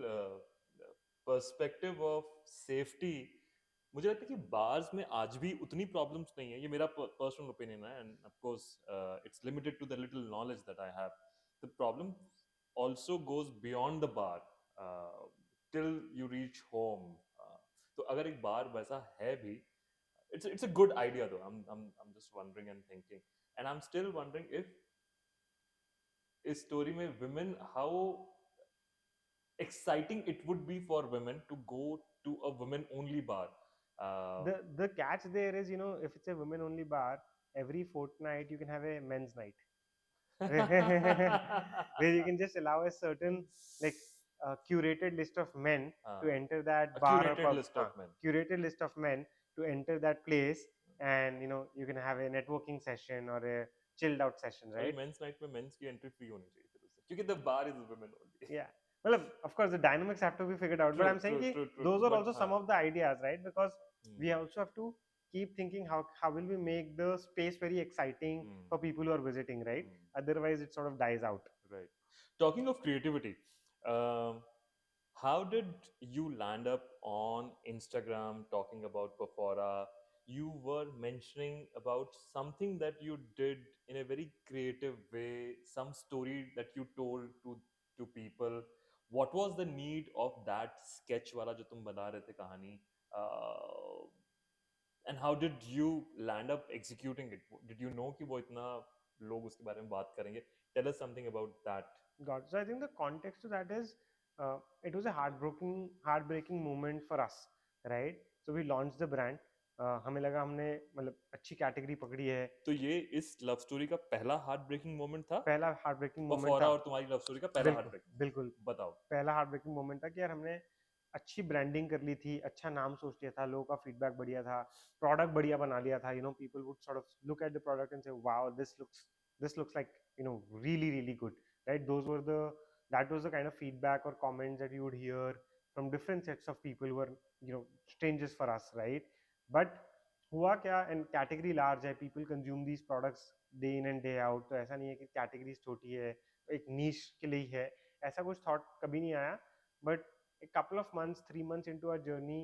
perspective of safety, मुझे लगता है कि bars में आज भी उतनी problems नहीं है, ये मेरा पर्सनल ओपिनियन है, and of course it's limited to the little knowledge that I have. The problem also goes beyond the bar till you reach home. तो अगर एक बार वैसा है भी, it's a good idea though. I'm just wondering and thinking, and I'm still wondering if इस story में women, how exciting it would be for women to go to a women only bar. The catch there is, if it's a women only bar, every fortnight you can have a men's night where you can just allow a certain like curated list of men to enter that a bar or curated pub, list of men. curated list of men to enter that place, and you can have a networking session or a chilled out session, और ये right? Mains night में mains की entry free होनी चाहिए फिर उससे, क्योंकि the bar is women only. Yeah, well of course the dynamics have to be figured out, but true I'm saying true ki true true those are but also हाँ some of the ideas, right? Because we also have to keep thinking how will we make the space very exciting for people who are visiting, right? Otherwise it sort of dies out. right. Talking of creativity, um, how did you land up on Instagram talking about Perfora? You were mentioning about something that you did in a very creative way, some story that you told to people. What was the need of that sketch वाला जो तुम बना रहे थे कहानी? Uh, and how did you land up executing it? Did you know कि वो इतना लोग उसके बारे में बात करेंगे? Tell us something about that. So I think the context to that is it was a heartbreaking moment for us right? So we launch the brand. हमें लगा हमने मतलब अच्छी कैटेगरी पकड़ी है। तो ये इस लव स्टोरी का पहला हार्ट ब्रेकिंग मोमेंट था? पहला हार्ट ब्रेकिंग मोमेंट पफौरा था। और तुम्हारी लव स्टोरी का पहला हार्ट बिल्कुल, ब्रेकिंग? बिल्कुल। बताओ। पहला हार्ट ब्रेकिंग मोमेंट था कि यार हमने अच्छी ब्रांडिंग कर ली थी, अच्छा नाम सोच लिया था, लोगों का फीडबैक बढ़िया था, प्रोडक्ट बढ़िया बना लिया था, you know people would sort of look at the product and say wow this looks like you know really really good, right? Those were the that was the kind of feedback और comments that you would hear from different sets of people who are you know strangers for us, right? But हुआ क्या, and category large है, people consume these products day in and day out, तो ऐसा नहीं है कि category छोटी है, एक नीश के लिए ही है, ऐसा कुछ थॉट कभी नहीं आया। But a couple of months 3 months into our journey,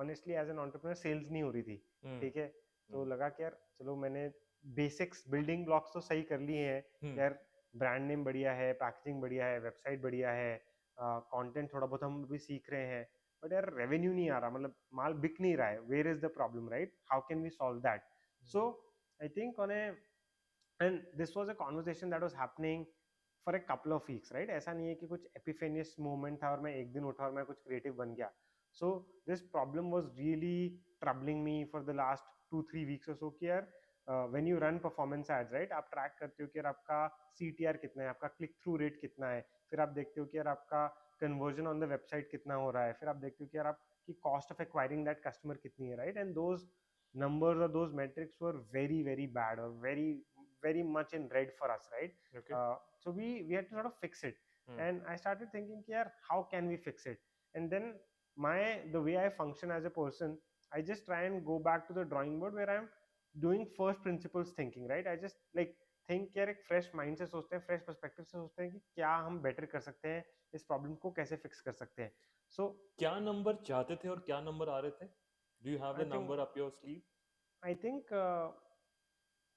honestly as an entrepreneur sales नहीं हो रही थी, हम्म। ठीक है? तो हम्म। लगा कि यार चलो मैंने बेसिक्स बिल्डिंग ब्लॉक्स तो सही कर लिए हैं, हम्म। यार ब्रांड नेम बढ़िया है, पैकेजिंग बढ़िया है, वेबसाइट बढ़िया है, कंटेंट थोड़ा बहुत हम भी सीख रहे हैं, बट यार रेवेन्यू नहीं आ रहा, मतलब माल बिक नहीं रहा है, where is the problem, right? How can we solve that? So I think on a and this was a conversation that was happening for a couple of weeks, right? ऐसा नहीं है कि कुछ एपिफेनियस मोमेंट था और मैं एक दिन उठा और मैं कुछ क्रिएटिव बन गया। So this problem was really troubling me for the last 2-3 weeks और सो कि यार when you run performance ads, right, आप ट्रैक करते हो कि यार आपका सीटीआर कितना है, आपका क्लिक थ्रू रेट कितना है, फिर आप देखते हो कि यार आपका कन्वर्जन ऑन द वेबसाइट कितना हो रहा है, फिर आप देखते हो कि यार आपकी cost of acquiring that customer कितनी है, right? And those numbers or those metrics were very very bad or very much in red for us, right? Okay. So we had to sort of fix it, hmm. and I started thinking कि यार how can we fix it? And then my the way I function as a person, I just try and go back to the drawing board where I'm doing first principles thinking, right? I just like think यार एक fresh mind से सोचते हैं, fresh perspective से सोचते हैं कि क्या हम better कर सकते हैं, इस problem को कैसे fix कर सकते हैं। So क्या नंबर चाहते थे और क्या नंबर आ रहे थे? Do you have I the think number up your sleeve? I think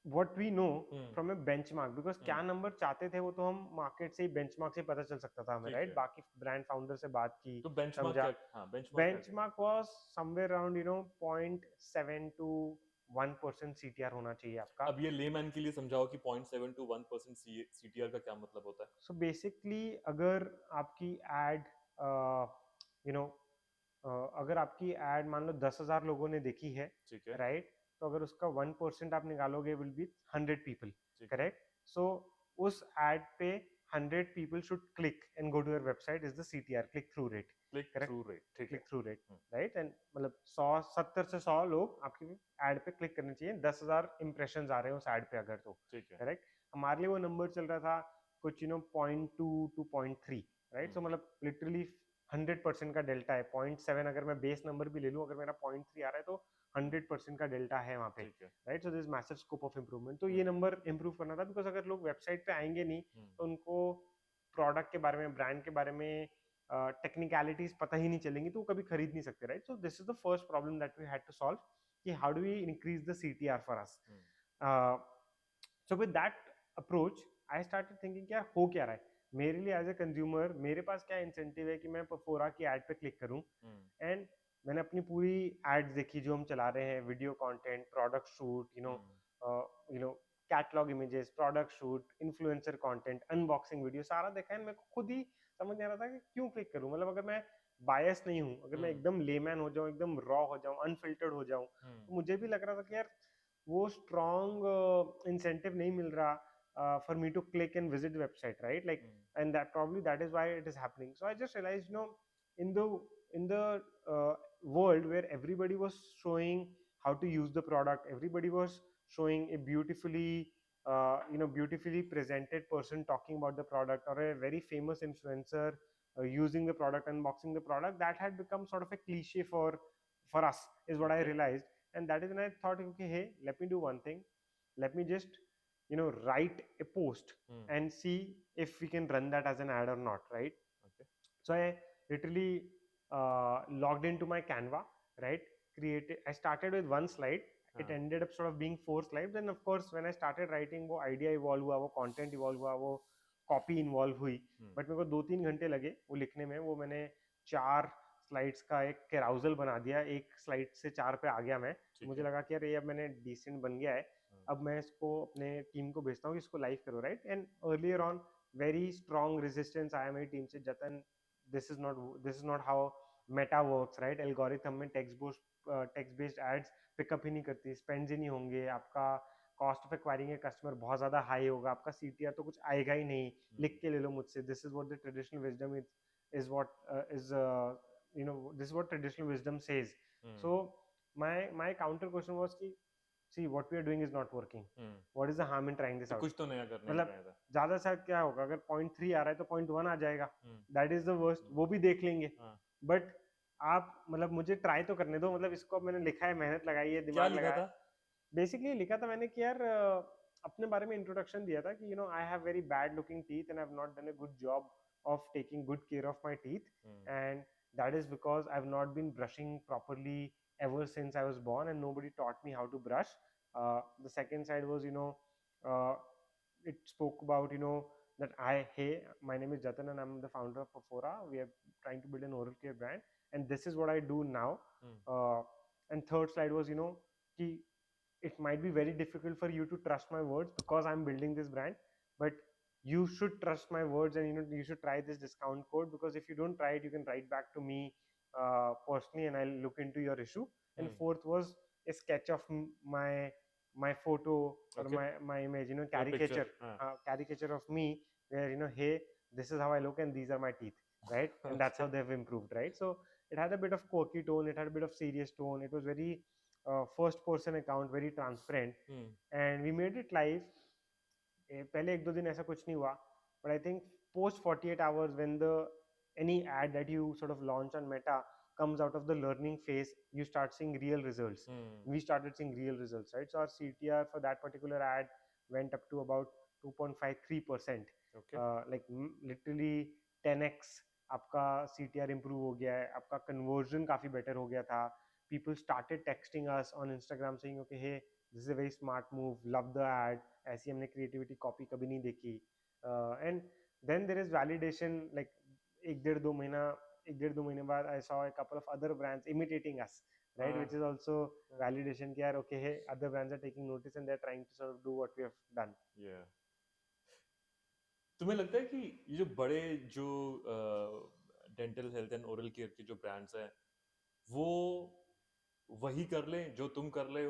what we know hmm. from a benchmark, because क्या हम्म। नंबर चाहते थे वो तो हम मार्केट से ही बेंचमार्क से ही पता चल सकता था हमें, ठीक राइट? है। बाकी ब्रांड फाउंडर से बात की, तो बेंचमार्क समझा। क्या? हाँ, बेंचमार्क क्या था? Benchmark was somewhere around 0.7 to 1% CTR होना चाहिए आपका। अब ये लेमैन के लिए समझाओ कि 0.7 to 1% सीटीआर का क्या मतलब होता है? सो बेसिकली अगर आपकी एड यू नो अगर आपकी एड मान लो 10,000 लोगों ने देखी है, ठीक है। राइट? तो अगर उसका 1% आप निकालोगे विल बी 100 पीपल, ठीक है। करेक्ट? सो उस एड पे 100 people should click and go to your website is the CTR, click through rate, click through correct? Rate, ठीक है। Click through rate, hmm. Right? And मतलब 100 70 से 100 लोग आपकी एड पे क्लिक करने चाहिए, 10,000 इंप्रेशन आ रहे हैं उस एड पे अगर, तो ठीक है। करेक्ट? हमारे लिए वो नंबर चल रहा था कुछ 0.2 to 0.3, राइट? सो हम्म। मतलब लिटरली 100% का डेल्टा है। 0.7 अगर मैं बेस नंबर भी ले लूँ, अगर मेरा 0.3 आ रहा है तो 100% का डेल्टा है वहाँ पे, ठीक है। Right? So this massive scope of improvement. तो ये हम्म। नंबर इम्प्रूव करना था, बिकॉज अगर लोग वेबसाइट पे आएंगे नहीं हम्म। तो उनको प्रोडक्ट के बारे में, ब्रांड के बारे में टेक्निकलिटीज पता ही नहीं चलेंगी, तो वो कभी खरीद नहीं सकते, right? So this is the first problem that we had to solve कि how do we increase the CTR for us. Hmm. So with that approach I started thinking क्या हो क्या रहा है मेरे लिए एज ए कंज्यूमर, मेरे पास क्या इंसेंटिव है कि मैं पफोरा की एड पे क्लिक करूं। हम्म। एंड मैंने अपनी पूरी एड्स देखी जो हम चला रहे हैं, video content, product shoot, hmm. You know catalogue images, product shoot, influencer content, unboxing video, सारा देखा है। मेरे को खुद ही समझ नहीं आ रहा था कि क्यों क्लिक करूं, मतलब अगर मैं बायस नहीं हूं, अगर मैं हम्म। एकदम लेमैन हो जाऊं, एकदम रॉ हो जाऊं, अनफिल्टर्ड हो जाऊं, हम्म। तो मुझे भी लग रहा था कि यार वो स्ट्रॉन्ग इंसेंटिव नहीं मिल रहा for me to click and visit website, right? Like, hmm. and that probably that is why it is happening. So I just realized, in the world where everybody was showing how to use the product, everybody was showing a beautifully presented person talking about the product, or a very famous influencer using the product, unboxing the product, that had become sort of a cliche for us, is what I okay. realized. And that is when I thought, okay, hey, let me do one thing. Let me just write a post hmm. and see if we can run that as an ad or not, right? Okay. So I literally logged into my Canva, right? I started with one slide. It हाँ। ended up sort of being 4 slides. And of course, when I started writing, वो idea evolve हुआ, वो content evolve हुआ, वो copy involve हुई. हम्म। But मेरे को 2-3 घंटे लगे वो लिखने में। वो मैंने 4 स्लाइड्स का एक कैराउजल बना दिया, एक स्लाइड से 4 पे आ गया मैं। तो ठीक मुझे है। लगा कि यार ये अब मैंने डिसेंट बन गया है, अब मैं इसको अपने टीम को भेजता हूँ कि इसको लाइव करो, right? And earlier on very strong resistance आया मेरी टीम से, जतन, this is not how Meta works right, algorithm में टेक्स्ट बेस्ड एड्स पिकअप ही नहीं करती, स्पेंड्स ही नहीं होंगे, आपका cost of acquiring a customer बहुत ज़्यादा हाई होगा, आपका सीटीआर तो कुछ आएगा ही नहीं, लिख के ले लो मुझसे, this is what the traditional wisdom is what is you know this is what traditional wisdom says. So my counter question was ki, see what we are doing is not working, what is the harm in trying this तो out? कुछ तो नया करने मतलब का था। ज्यादा सा क्या होगा, अगर 0.3 आ रहा है तो 0.1 आ जाएगा, दैट इज द वर्स्ट, वो भी देख लेंगे, बट आप मतलब मुझे ट्राई तो करने दो, मतलब इसको मैंने लिखा है, मेहनत लगाई है, क्या दिमाग लिखा लगाया, था? बेसिकली लिखा था मैंने कि यार अपने बारे में इंट्रोडक्शन दिया था कि I have very bad looking teeth and I have not done a good job of taking good care of my teeth, and that is because I've not been brushing properly ever since I was born and nobody taught me how to brush. The second side was uh, it spoke about that hey, my name is Jatan and I'm the founder of Afora. We are trying to build an oral care brand and this is what I do now. And third slide was ki it might be very difficult for you to trust my words because I'm building this brand, but you should trust my words and you should try this discount code, because if you don't try it you can write back to me personally and I'll look into your issue. And fourth was a sketch of my photo or Okay. my image, Your caricature, picture, caricature of me, where hey, this is how I look and these are my teeth, right? And that's how Okay. they've improved, right? So it had a bit of quirky tone, it had a bit of serious tone, it was very first person account, very transparent, and we made it live. पहले एक दो दिन ऐसा कुछ नहीं हुआ, but I think post 48 hours when the any ad that you sort of launch on Meta comes out of the learning phase, you start seeing real results. We started seeing real results, right? So our CTR for that particular ad went up to about 2.53%. Okay. Like literally 10x आपका CTR improve हो गया है, आपका conversion काफी better हो गया था. People started texting us on Instagram saying okay, hey, this is a very smart move, love the ad, ऐसी हमने creativity copy कभी नहीं देखी. And then there is validation, like एक डेढ़ दो महीने बाद I saw a couple of other brands imitating us, right? Which is also validation कि यार okay, hey, other brands are taking notice and they're trying to sort of do what we have done. Yeah. तुम्हें लगता है कि ये जो बड़े जो dental health and oral care के जो ब्रांड्स हैं वो वही कर लें जो तुम कर रहे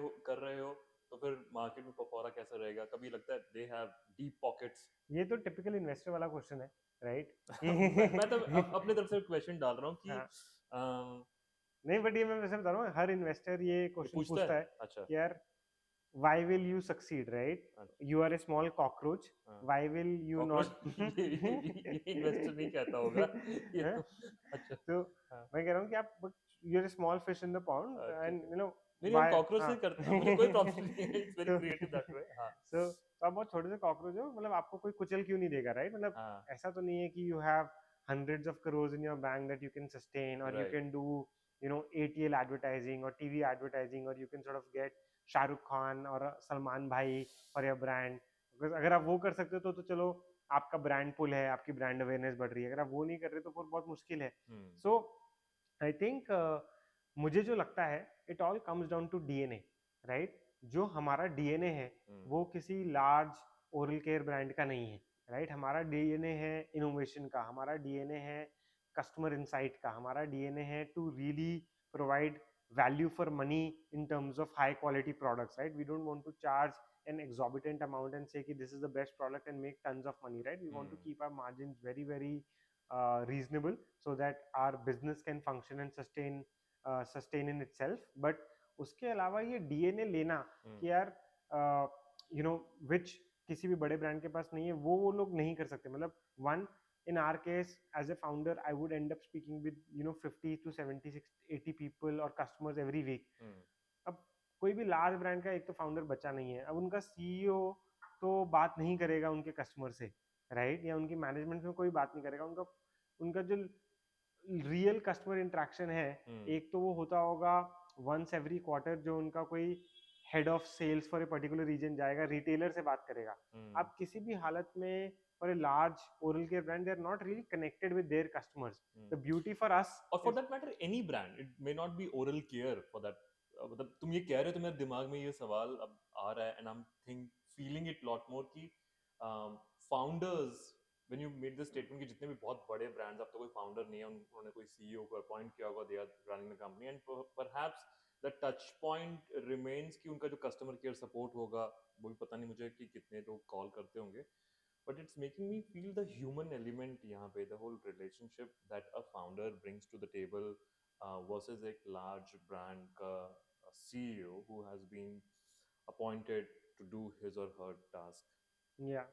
हो, तो फिर मार्केट में पफौरा कैसा रहेगा? कभी लगता है दे हैव डीप पॉकेट्स? ये तो टिपिकल इन्वेस्टर वाला क्वेश्चन है, राइट? मैं तो अपने तरफ से क्वेश्चन डाल रहा हूँ कि हाँ. नहीं, बट ये मैं वैसे बता रहा हूँ, हर इन्वेस्टर ये क्वेश्चन पूछता है अच्छा. कि यार why will you succeed, right? You are a small cockroach, why will you not ये इन्वेस्टर नहीं कहता होगा ये तो. अच्छा. तो मैं कह रहा हूँ कि आप you're a small fish in the pond and नहीं हम कॉकरोच से करते हैं, मुझे कोई प्रॉब्लम नहीं है, it's very creative that way. हां, सो तो आप बहुत छोटे से कॉकरोच हो, मतलब आपको कोई कुचल क्यों नहीं देगा, राइट? मतलब ऐसा तो नहीं है कि you have hundreds of crores in your bank that you can sustain, or you can do ATL advertising or TV advertising, or you can sort of get Shahrukh Khan और सलमान भाई फॉर योर ब्रांड. अगर आप वो कर सकते हो तो चलो आपका ब्रांड पुल है, आपकी ब्रांड अवेयरनेस बढ़ रही है. अगर आप वो नहीं कर रहे तो फिर बहुत मुश्किल है. सो आई थिंक मुझे जो लगता है it all comes down to DNA, right? जो हमारा डीएनए है वो किसी लार्ज ओरल केयर ब्रांड का नहीं है, राइट? हमारा डीएनए है इनोवेशन का, हमारा डीएनए है कस्टमर इंसाइट का, हमारा डीएनए है to really provide value for money in terms of high quality products, right? We don't want to charge an exorbitant amount and say this is the best product and make tons of money, right? We want to keep our margins very very reasonable so that our business can function and sustain in itself. But उसके अलावा ये DNA लेना कि यार which किसी भी बड़े brand के पास नहीं है, वो लोग नहीं कर सकते. मतलब one, in our case as a founder I would end up speaking with 50 to 70 80 people or customers every week. अब कोई भी लार्ज ब्रांड का एक तो फाउंडर बचा नहीं है, अब उनका सीईओ तो बात नहीं करेगा उनके कस्टमर से, राइट? या उनकी मैनेजमेंट में कोई बात नहीं करेगा. उनका जो रियल कस्टमर इंटरेक्शन है, एक तो वो होता होगा वंस एवरी क्वार्टर, जो उनका कोई head of sales for a particular region जाएगा, रिटेलर से बात करेगा. आप किसी भी हालत में for a large oral care brand, they are not really connected with their customers. The beauty for us, or for that matter any brand, it may not be oral care for that. मतलब तुम ये कह रहे हो तो मेरे दिमाग में ये सवाल अब आ रहा है and I'm feeling it lot more कि founders when you made this statement कि जितने भी बहुत बड़े brands, अब तो कोई founder नहीं है, उन्होंने कोई CEO को appoint किया होगा, they are running the company, and perhaps the touch point remains कि उनका जो customer care support होगा, वो भी पता नहीं मुझे कि कितने लोग call करते होंगे, but it's making me feel the human element यहाँ पे, the whole relationship that a founder brings to the table versus एक large brand का CEO who has been appointed to do his or her task. या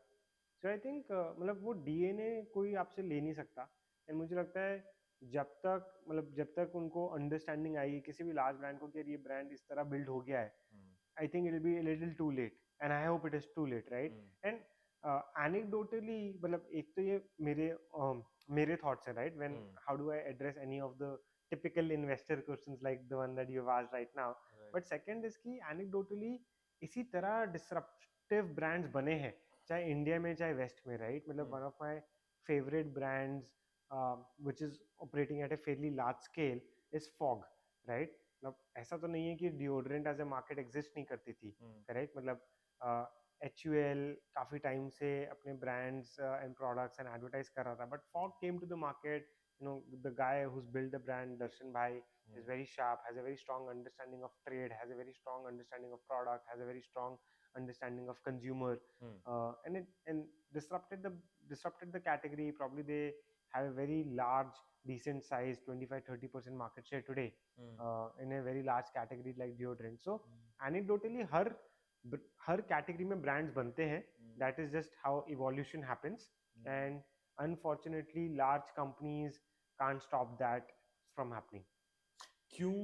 सो I think मतलब वो DNA कोई आपसे ले नहीं सकता, एंड मुझे लगता है जब तक उनको अंडरस्टैंडिंग आएगी किसी भी लार्ज ब्रांड को कि यार ये ब्रांड इस तरह बिल्ड हो गया है, I think it'll be a little too late, and I hope it is too late, right? And anecdotally, मतलब एक तो ये मेरे thoughts हैं, right? When how do I address any of the typical investor questions like the one that you've asked right now? Right. But second is कि anecdotally इसी तरह disruptive brands बने हैं, चाहे इंडिया में चाहे वेस्ट में, right? मतलब one of my favorite brands which is operating at a fairly large scale is Fog, right? मतलब ऐसा तो नहीं है कि deodorant as a market exist नहीं करती थी, करेक्ट? मतलब HUL काफी टाइम से अपने brands and products and advertise कर रहा था, but Fog came to the market, you know, the guy who's built the brand, Darshan Bhai, is very sharp, has a very strong understanding of trade, has a very strong understanding of product, has a very strong understanding of consumer, and disrupted the category. Probably they have a very large, decent size, 25-30% market share today in a very large category like deodorant. So anecdotally her category में brands बनते हैं, that is just how evolution happens, and unfortunately large companies can't stop that from happening. क्यों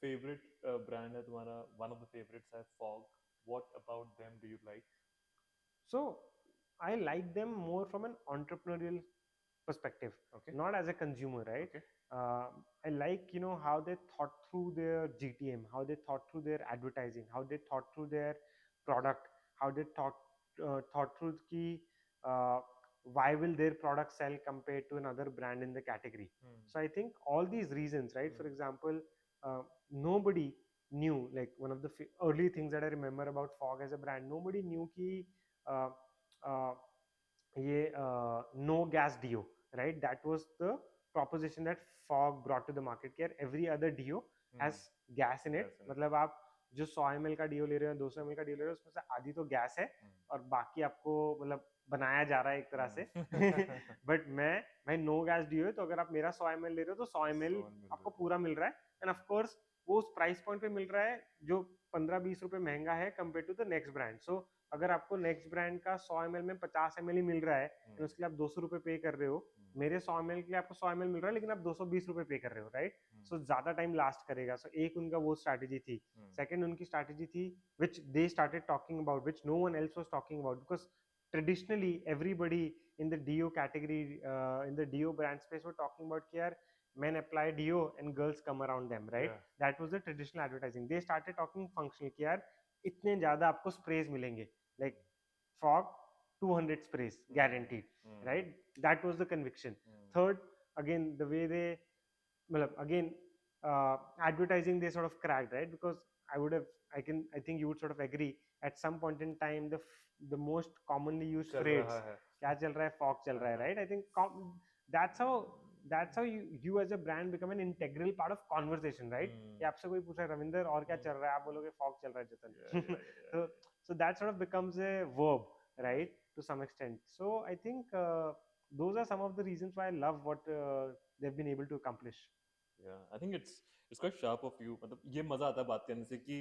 favorite brand है तुम्हारा? One of the favorites है Fog. What about them do you like? So I like them more from an entrepreneurial perspective, Okay. not as a consumer, right? Okay. I like, you know, how they thought through their GTM, how they thought through their advertising, how they thought through their product, how they thought through ki why will their product sell compared to another brand in the category. So I think all these reasons, right? For example, nobody knew, like one of the early things that I remember about Fog as a brand, nobody knew ki uh, uh, ये no gas deo, right? That was the proposition that Fog brought to the market. Every other deo has gas in it. मतलब आप जो 100 ml का do ले रहे हो, 200 ml का do ले रहे हो, उसमें से आधी तो गैस है और बाकी आपको मतलब बनाया जा रहा है एक तरह से. बट मैं नो गैस डीओ है, तो अगर आप मेरा 100 ml ले रहे हो तो 100 ml आपको पूरा मिल रहा है, एंड ऑफ कोर्स वो उस प्राइस पॉइंट पे मिल रहा है जो 15-20 रुपए महंगा है compare to the next brand. So अगर आपको नेक्स्ट ब्रांड का 100 ml में 50 ml ही मिल रहा है, तो उसके लिए आप 200 रुपए पे कर रहे हो, मेरे 100 ml के लिए आपको 100 ml मिल रहा है लेकिन आप 220 रुपए पे कर रहे हो, राइट? सो ज्यादा टाइम लास्ट करेगा. सो एक उनका वो स्ट्रैटेजी थी. सेकंड उनकी स्ट्रैटेजी थी which they started talking about, which no one else was talking about, because traditionally everybody in the deo category, in the deo brand space were talking about कि यार men apply deo and girls come around them, right? Yeah. That was the traditional advertising. They started talking functional कि यार इतने ज्यादा आपको sprays मिलेंगे, like Fog 200 sprays guaranteed, right? That was the conviction. Third, again the way they again advertising they sort of cracked, right? Because I think you would sort of agree, at some point in time the most commonly used phrase क्या चल रहा है, Fog चल रहा है, right? I think that's how you as a brand become an integral part of conversation, right? कि आपसे कोई पूछा रविंदर और क्या चल रहा है, आप बोलोगे Fog चल रहा है जतन. So that sort of becomes a verb, right? To some extent. So I think those are some of the reasons why I love what they've been able to accomplish. Yeah, I think it's quite sharp of you. मतलब ये मजा आता है बात करने से कि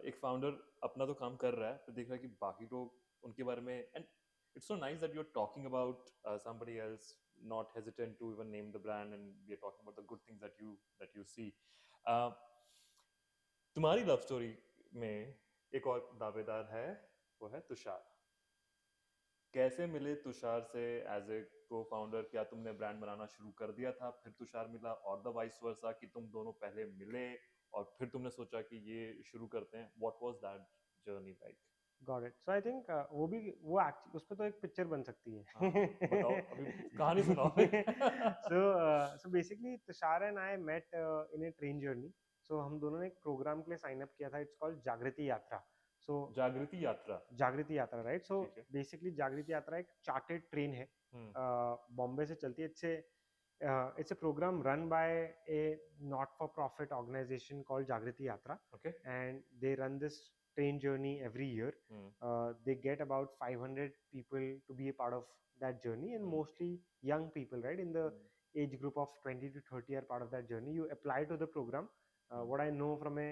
एक फाउंडर अपना तो काम कर रहा है, फिर देख रहा है कि बाकी लोग उनके बारे में, and it's so nice that you're talking about somebody else, not hesitant to even name the brand, and we are talking about the good things that you see. तुम्हारी लव स्टोरी में एक और दावेदार है, वो है तुषार. कैसे मिले तुषार से एज ए को फाउंडर? क्या तुमने ब्रांड बनाना शुरू कर दिया था फिर तुषार मिला, और द वाइस वर्सा कि तुम दोनों पहले मिले और फिर तुमने सोचा कि ये शुरू करते हैं? What was that journey like? Got it. So I think वो actually उस पे तो एक पिक्चर बन सकती है. बताओ, अभी कहानी सुनाओ. So basically Tushar and I met in a train journey. So हम दोनों ने एक प्रोग्राम के लिए साइन अप किया था. It's called जागृति यात्रा. So जागृति यात्रा, जागृति यात्रा, राइट? सो ठीक है। बेसिकली जागृति यात्रा एक चार्टेड ट्रेन है, हम्म, बॉम्बे से चलती है। It's a program run by a not-for-profit organization called Jagriti Yatra, okay. and they run this train journey every year. Hmm, They get about 500 people to be a part of that journey, and mostly young people, right, in the age group of 20 to 30 are part of that journey. You apply to the program. What I know from a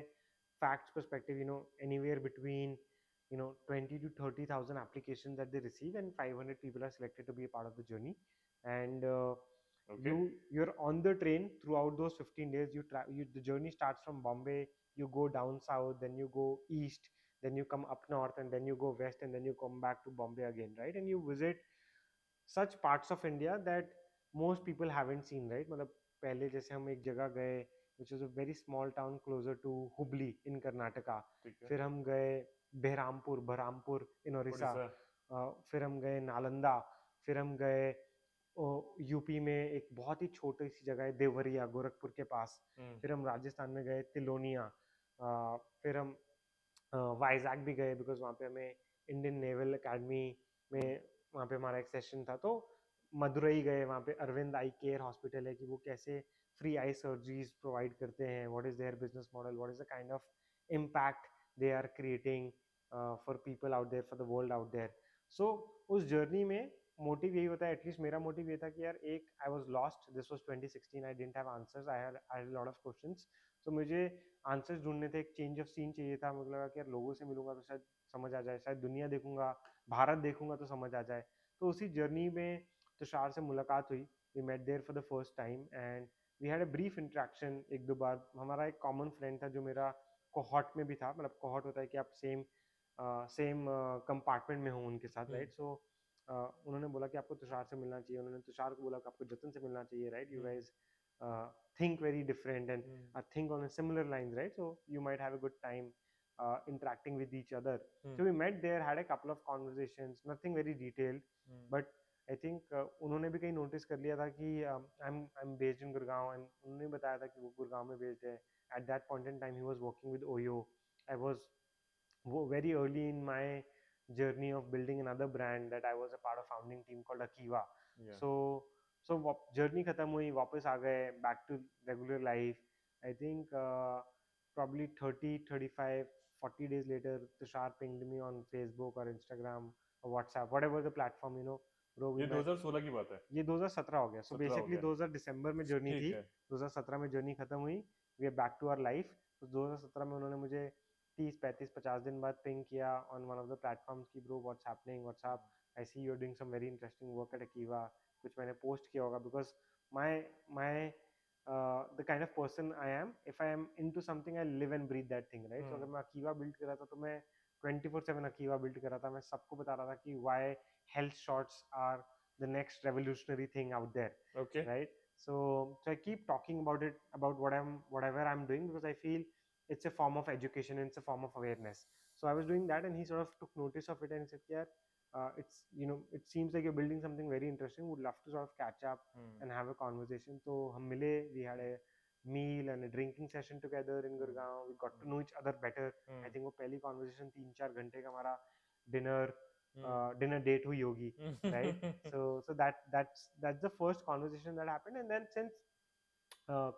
facts perspective, anywhere between 20 to 30,000 applications that they receive, and 500 people are selected to be a part of the journey. And okay. you're on the train throughout those 15 days. The journey starts from Bombay. You go down south, then you go east, then you come up north, and then you go west, and then you come back to Bombay again, right? And you visit such parts of India that most people haven't seen, right? मतलब पहले जैसे हम एक जगह गए which was a very small town closer to Hubli in Karnataka. ठीक है। फिर हम गए बहरामपुर in Orissa. उड़ीसा। फिर हम गए नालंदा. फिर हम गए यूपी में एक बहुत ही छोटी सी जगह है देवरिया, गोरखपुर के पास. फिर हम राजस्थान में गए तिलोनिया. फिर हम वाइजैक भी गए बिकॉज वहाँ पे हमें इंडियन नेवल एकेडमी में वहाँ पे हमारा एक सेशन था. तो मदुरई गए, वहाँ पे अरविंद आई केयर हॉस्पिटल है कि वो कैसे फ्री आई सर्जरीज प्रोवाइड करते हैं, what is their business model, what is the kind of impact they are creating for people out there, for the world out there. So उस जर्नी में मोटिव यही होता है, एटलीस्ट मेरा मोटिव ये था कि यार एक I was lost, this was 2016, I didn't have answers, I had lot of questions. तो मुझे आंसर्स ढूंढने थे, एक चेंज ऑफ सीन चाहिए था. मुझे लगा कि यार लोगों से मिलूंगा तो शायद समझ आ जाए, शायद दुनिया देखूंगा, भारत देखूंगा तो समझ आ जाए. तो उसी जर्नी में तुषार से मुलाकात हुई. We met there for the first time and we had a brief interaction. एक दो बार हमारा एक कॉमन फ्रेंड था जो मेरा कोहॉर्ट में भी था. मतलब कोहॉर्ट होता है कि आप सेम कंपार्टमेंट में हो उनके साथ, राइट? सो उन्होंने बोला कि आपको तुषार से मिलना चाहिए. उन्होंने तुषार को बोला कि आपको जतन से मिलना चाहिए, right? You guys think very different and think on a similar lines, right? So you might have a good time interacting with each other. So we met there, had a couple of conversations, nothing very detailed, but I think उन्होंने भी कहीं notice कर लिया था कि I'm based in Gurgaon, and उन्होंने बताया था कि वो गुड़गांव में based है. At that point in time he was working with Oyo. I was very early in my journey of building another brand that I was a part of founding team called Akiva. Yeah. So journey खत्म हुई, वापस आ गए, back to regular life. I think probably 30, 35, 40 days later, Tushar pinged me on Facebook or Instagram or WhatsApp, whatever the platform, bro, we ये met. 2016 की बात है। ये 2017 हो गया. So 17 हो basically गया। 2000 दिसंबर में जर्नी ठीक थी, है। 2017 में जर्नी खत्म हुई, we are back to our life. तो 2017 में उन्होंने मुझे 30, 35, 50 दिन बाद पिंग किया on one of the platforms कि bro what's happening, what's up, I see you're doing some very interesting work at Akiva. कुछ मैंने पोस्ट किया होगा because my the kind of person I am, if I am into something I live and breathe that thing, right? So अगर मैं Akiva build कर रहा था तो मैं 24/7 Akiva build कर रहा था. मैं सबको बता रहा था कि why health shots are the next revolutionary thing out there, Okay. right? So I keep talking about it, about whatever I'm doing, because I feel it's a form of education and it's a form of awareness. So I was doing that, and he sort of took notice of it and said, yeah, it's it seems like you're building something very interesting, would love to sort of catch up and have a conversation. So hum mile, we had a meal and a drinking session together in Gurgaon. We got to know each other better. I think वो पहली conversation 3-4 घंटे का हमारा dinner date हुई होगी, right? So that's the first conversation that happened. And then since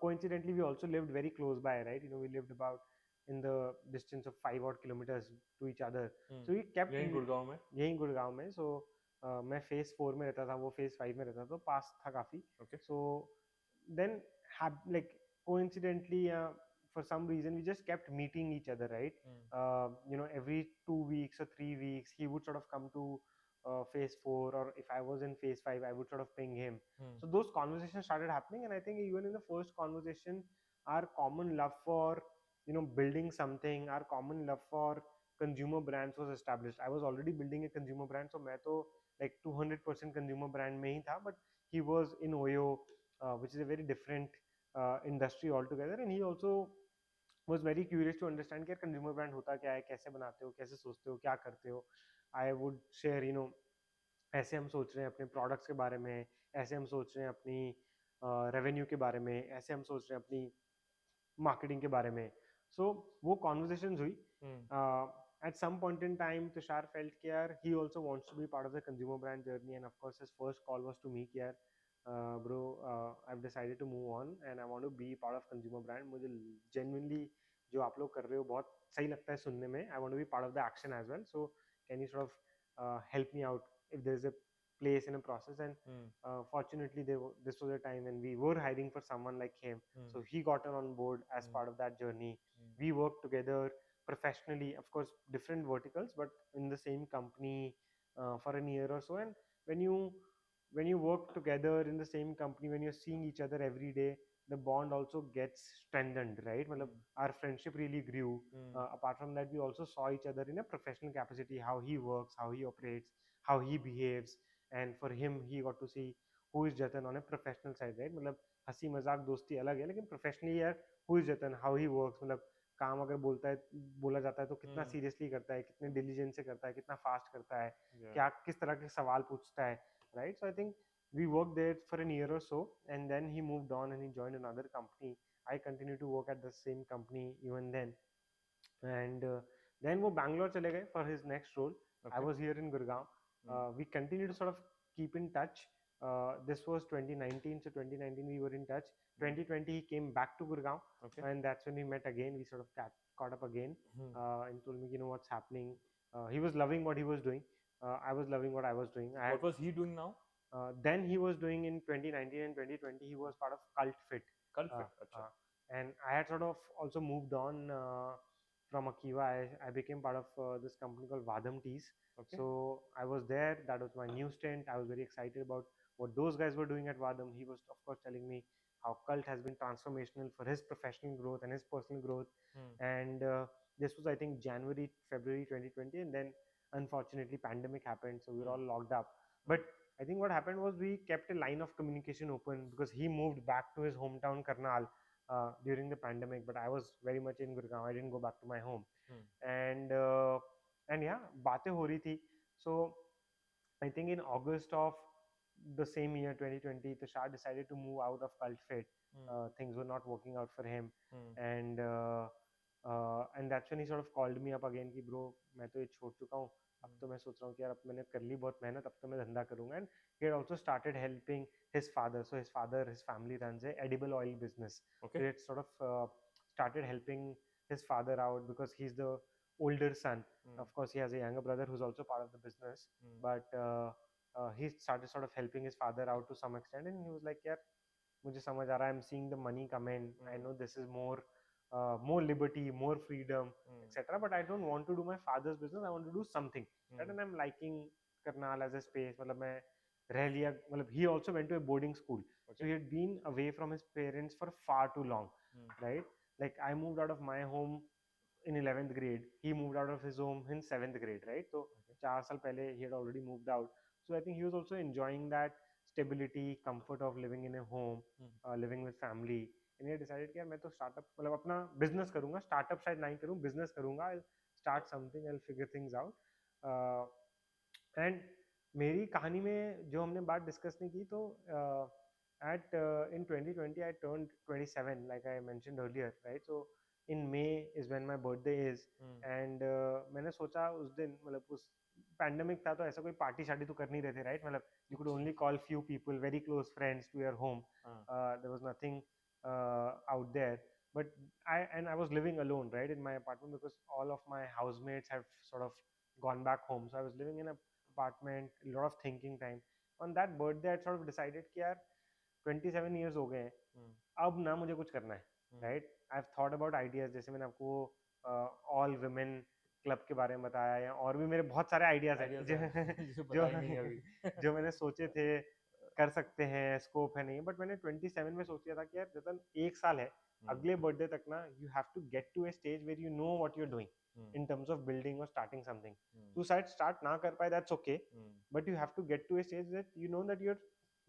coincidentally we also lived very close by, right? We lived about in the distance of 5 odd kilometers to each other. So we kept यहीं गुड़गांव में। यहीं गुड़गांव में. So मैं phase 4 में रहता था, वो phase 5 में रहता था, तो पास था काफी. Okay. So then like coincidentally for some reason we just kept meeting each other, right? Every 2 weeks or 3 weeks he would sort of come to phase 4, or if I was in phase 5 I would sort of ping him. So those conversations started happening, and I think even in the first conversation our common love for building something, our common love for consumer brands was established. I was already building a consumer brand, so मैं तो like 200% consumer brand में ही था, but he was in Oyo, which is a very different industry altogether, and he also was very curious to understand कि यार consumer brand होता क्या है, कैसे बनाते हो, कैसे सोचते हो, क्या करते हो. I would share, ऐसे हम सोच रहे हैं अपने प्रोडक्ट्स के बारे में, ऐसे हम सोच रहे हैं अपनी रेवेन्यू के बारे में, ऐसे हम सोच रहे हैं अपनी मार्केटिंग के बारे में. सो वो कॉन्वर्जेशन हुई. at some point in time, Tushar felt कि यार he also wants to be part of the consumer brand journey, and of course his first call was to me कि यार bro, I've decided to move on and I want to be part of consumer brand. मुझे genuinely जो आप लोग कर रहे हो बहुत सही लगता है सुनने में. I want to be part of the action as well. So can you sort of help me out if there is a place in a process? And fortunately, this was a time when we were hiring for someone like him. So he got on board as part of that journey. We worked together professionally, of course, different verticals, but in the same company for a year or so. And when you work together in the same company, when you're seeing each other every day, the bond also gets strengthened, right? Matlab, our friendship really grew. Apart from that, we also saw each other in a professional capacity, how he works, how he operates, how he behaves. And for him, he got to see who is Jatan on a professional side, right? मतलब हंसी मजाक दोस्ती अलग है, लेकिन professionally यार who is Jatan, how he works, मतलब काम अगर बोला जाता है तो कितना सीरियसली करता है, कितने डिलीजेंस से करता है, कितना फास्ट करता है, क्या किस तरह के सवाल पूछता है, right? So I think we worked there for a year or so, and then he moved on and he joined another company. I continued to work at the same company even then, and then वो Bangalore चले गए for his next role. I was here in Gurgaon. We continued to sort of keep in touch. This was 2019, so 2019 we were in touch. 2020 he came back to Gurgaon, and that's when we met again. We sort of caught up again, and told me, you know, what's happening. He was loving what he was doing. I was loving what I was doing. What was he doing now? Then he was doing in 2019 and 2020. He was part of Cult Fit. Cult Fit, अच्छा. And I had sort of also moved on from Akiva. I became part of this company called Vadam Teas. So I was there. That was my new stint. I was very excited about what those guys were doing at Vadam. He was, of course, telling me how Cult has been transformational for his professional growth and his personal growth. And this was, I think, January, February 2020. And then, unfortunately, pandemic happened. So we were all locked up. But I think what happened was we kept a line of communication open because he moved back to his hometown, Karnal, during the pandemic. But I was very much in Gurgaon. I didn't go back to my home. And yeah, बातें हो रही थी. So I think in August of the same year, 2020, Tushar decided to move out of Cult Fit. Things were not working out for him, and that's when he sort of called me up again कि bro, मैं तो ये छोड़ चुका हूँ. अब तो मैं सोच रहा हूँ कि यार अब मैंने कर ली बहुत मेहनत, अब तो मैं धंधा करूँगा. And he had also started helping his father. So his family runs a edible oil business. So he had sort of started helping his father out because he's the older son. Of course, he has a younger brother who's also part of the business. But he started sort of helping his father out to some extent, and he was like, "यार, मुझे समझ आ रहा है. I'm seeing the money come in. I know this is more liberty, more freedom, etc. But I don't want to do my father's business. I want to do something. Right? And I'm liking Karnal as a space. मतलब मैं रह लिया. मतलब he also went to a boarding school, so he had been away from his parents for far too long, right? Like I moved out of my home in 11th grade. He moved out of his home in 7th grade, right? So 4 साल पहले he had already moved out. So I think he was also enjoying that stability, comfort of living in a home, living with family. And he decided कि यार मैं तो startup मतलब अपना business करूँगा. Startup शायद नहीं करूँ, business करूँगा. I'll start something. I'll figure things out. And मेरी कहानी में जो हमने बात डिस्कस नहीं की तो in 2020 I turned 27, like I mentioned earlier, right? So in May is when my birthday is, and मैंने सोचा उस दिन मतलब उस पैंडेमिक था तो ऐसा कोई पार्टी शार्टी तो कर नहीं रहे थे, राइट? मतलब you could only call few people, very close friends to your home. There was nothing out there, but I was living alone, right, in my apartment because all of my housemates have sort of gone back home. So I was living in an apartment, a lot of thinking time. On that birthday I sort of decided कि यार 27 years हो गए हैं, अब ना मुझे कुछ करना है, right? I've thought about ideas, जैसे मैंने आपको all women क्लब के बारे में बताया, या और भी मेरे बहुत सारे आइडियाज हैं जो मैंने सोचे थे कर सकते हैं, स्कोप है नहीं. बट मैंने 27 में सोच लिया था कि यार जतन एक साल है, अगले बर्थडे तक ना you have to get to a stage where you know what you are doing in terms of building or starting something. तू शायद start ना कर पाए, that's okay, but you have to get to a stage that you know that you're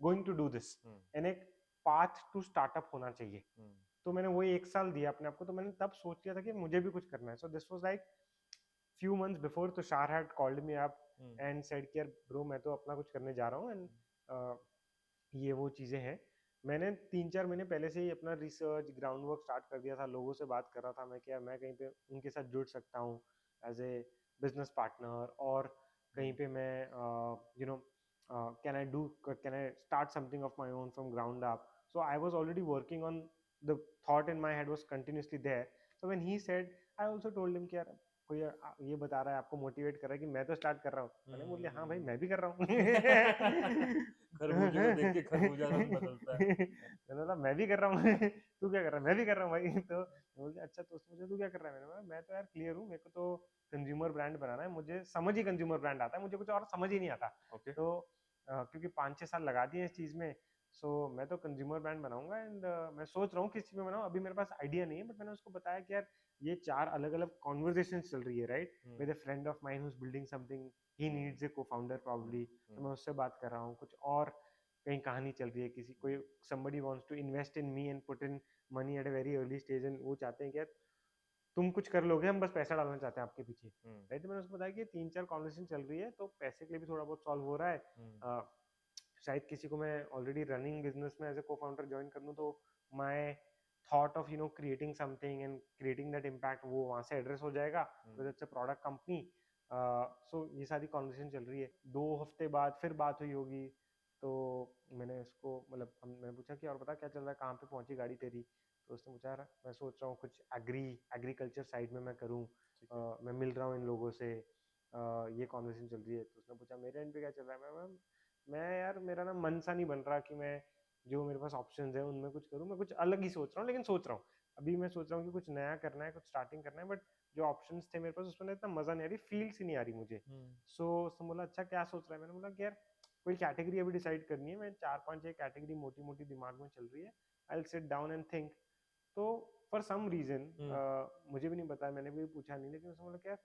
going to do this, and एक path to startup होना चाहिए. तो मैंने वही एक साल दिया अपने आप को. तो मैंने तब सोच लिया था कि मुझे भी कुछ करना है. So this was like few months before Tushar had called me up and said कि यार bro मैं तो अपना कुछ करने जा रहा हूँ, and ये वो चीज़ें हैं. मैंने 3-4 महीने पहले से ही अपना रिसर्च ग्राउंड वर्क स्टार्ट कर दिया था, लोगों से बात कर रहा था मैं, क्या मैं कहीं पे उनके साथ जुड़ सकता हूँ एज ए बिजनेस पार्टनर, और कहीं पे मैं you know can I start something of my own from ground up. So I was already working on the thought in my head was continuously there. So when he said, I also told him कि यार कोई ये बता रहा है, आपको motivate कर रहा है कि मैं तो स्टार्ट कर रहा हूँ. मैंने बोल दिया हाँ भाई मैं भी कर रहा हूँ. खरबूजे को देख के खरबूजा रंग बदलता है. मैंने बोला मैं भी कर रहा हूँ. तू क्या कर रहा है? मैं भी कर रहा हूँ भाई. तो बोल दिया अच्छा, तो उसने मुझे तू क्या कर रहा है? मैंने बोला मैं तो यार क्लियर हूँ, मेरे को तो कंज्यूमर ब्रांड बनाना है, मुझे समझ ही कंज्यूमर ब्रांड आता है, मुझे कुछ और समझ ही नहीं आता. ओके. तो क्योंकि 5-6 साल लगा दिए इस चीज में, सो मैं तो कंज्यूमर ब्रांड बनाऊंगा. एंड मैं सोच रहा हूँ किस चीज में बनाऊँ, अभी मेरे पास आइडिया नहीं है, बट मैंने उसको बताया कि यार ये 4 अलग अलग कॉन्वर्जेशन चल रही है, right, with a friend of mine who is building something, he needs a co-founder probably. तो मैं उससे बात कर रहा हूँ, कुछ और कहीं कहानी चल रही है, किसी कोई somebody wants to invest in me and put in money at a very early stage, and वो चाहते हैं कि यार तुम कुछ कर लोगे, हम बस पैसा डालना चाहते हैं आपके पीछे, राइट. तो मैंने उसको बताया कि 3-4 कॉन्वर्सेशन चल रही है, तो पैसे के लिए भी थोड़ा बहुत सॉल्व हो रहा है. शायद किसी को मैं ऑलरेडी रनिंग बिजनेस में एज ए को-फाउंडर ज्वाइन कर लूँ, तो my thought of creating something and creating that impact वो वहाँ से एड्रेस हो जाएगा, because it's a product company. So ये सारी कॉन्वर्सेशन चल रही है. 2 हफ्ते बाद फिर बात हुई होगी, तो मैंने उसको मतलब मैंने पूछा कि और बता क्या चल रहा है, कहाँ पे पहुंची गाड़ी तेरी. तो उसने पूछा यार मैं सोच रहा हूँ कुछ एग्रीकल्चर साइड में मैं करूँ, मैं मिल रहा हूँ इन लोगों से, ये कॉन्वर्सेशन चल रही है. तो उसने पूछा मेरे एंड पे क्या चल रहा है. मैं यार मेरा ना मन सा नहीं बन रहा कि मैं जो मेरे पास ऑप्शंस है उनमें कुछ करूँ, मैं कुछ अलग ही सोच रहा हूँ, लेकिन सोच रहा हूँ. अभी मैं सोच रहा हूँ कि कुछ नया करना है, कुछ स्टार्टिंग करना है, बट जो ऑप्शंस थे मेरे पास उसमें इतना मजा नहीं आ रही, फील सी नहीं आ रही मुझे. सो उसने बोला अच्छा क्या सोच रहा है. मैंने बोला कि यार कोई कैटेगरी अभी डिसाइड करनी है, मैं 4-5 एक कैटेगरी मोटी मोटी दिमाग में चल रही है, I will sit down and think. तो फॉर सम रीजन मुझे भी नहीं पता, मैंने भी पूछा नहीं, लेकिन उसने बोला क्या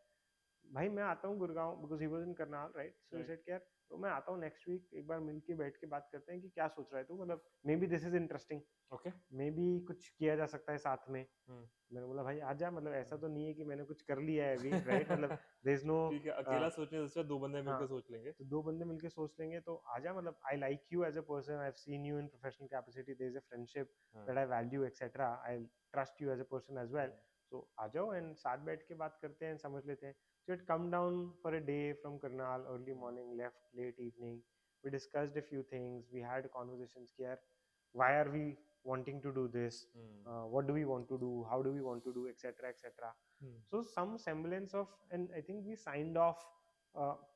भाई मैं आता हूँ Gurgaon, because he was in Karnal, right. So he said कि यार तो मैं आता हूँ नेक्स्ट वीक, एक बार मिल के बैठ के बात करते हैं कि क्या सोच रहा है तू, मतलब may be this is interesting, okay. May be कुछ किया जा सकता है साथ में. मैंने बोला भाई आजा, मतलब ऐसा तो नहीं है कि मैंने कुछ कर लिया है अभी, राइट. मतलब देयर इज नो, ठीक है, अकेला सोचने से अच्छा 2 बंदे हाँ, मिलकर सोच लेंगे. तो 2 बंदे मिलके सोच लेंगे, तो आजा. मतलब I like you as a person, I have seen you in professional capacity, there is a friendship that I value etcetera, I trust you as a person as well. So आ जाओ एंड साथ बैठ के बात करते हैं, समझ लेते हैं. So it come down for a day from Karnal, early morning, left late evening. We discussed a few things. We had conversations here. Why are we wanting to do this? What do we want to do? How do we want to do? Etc. Etc. So some semblance of, and I think we signed off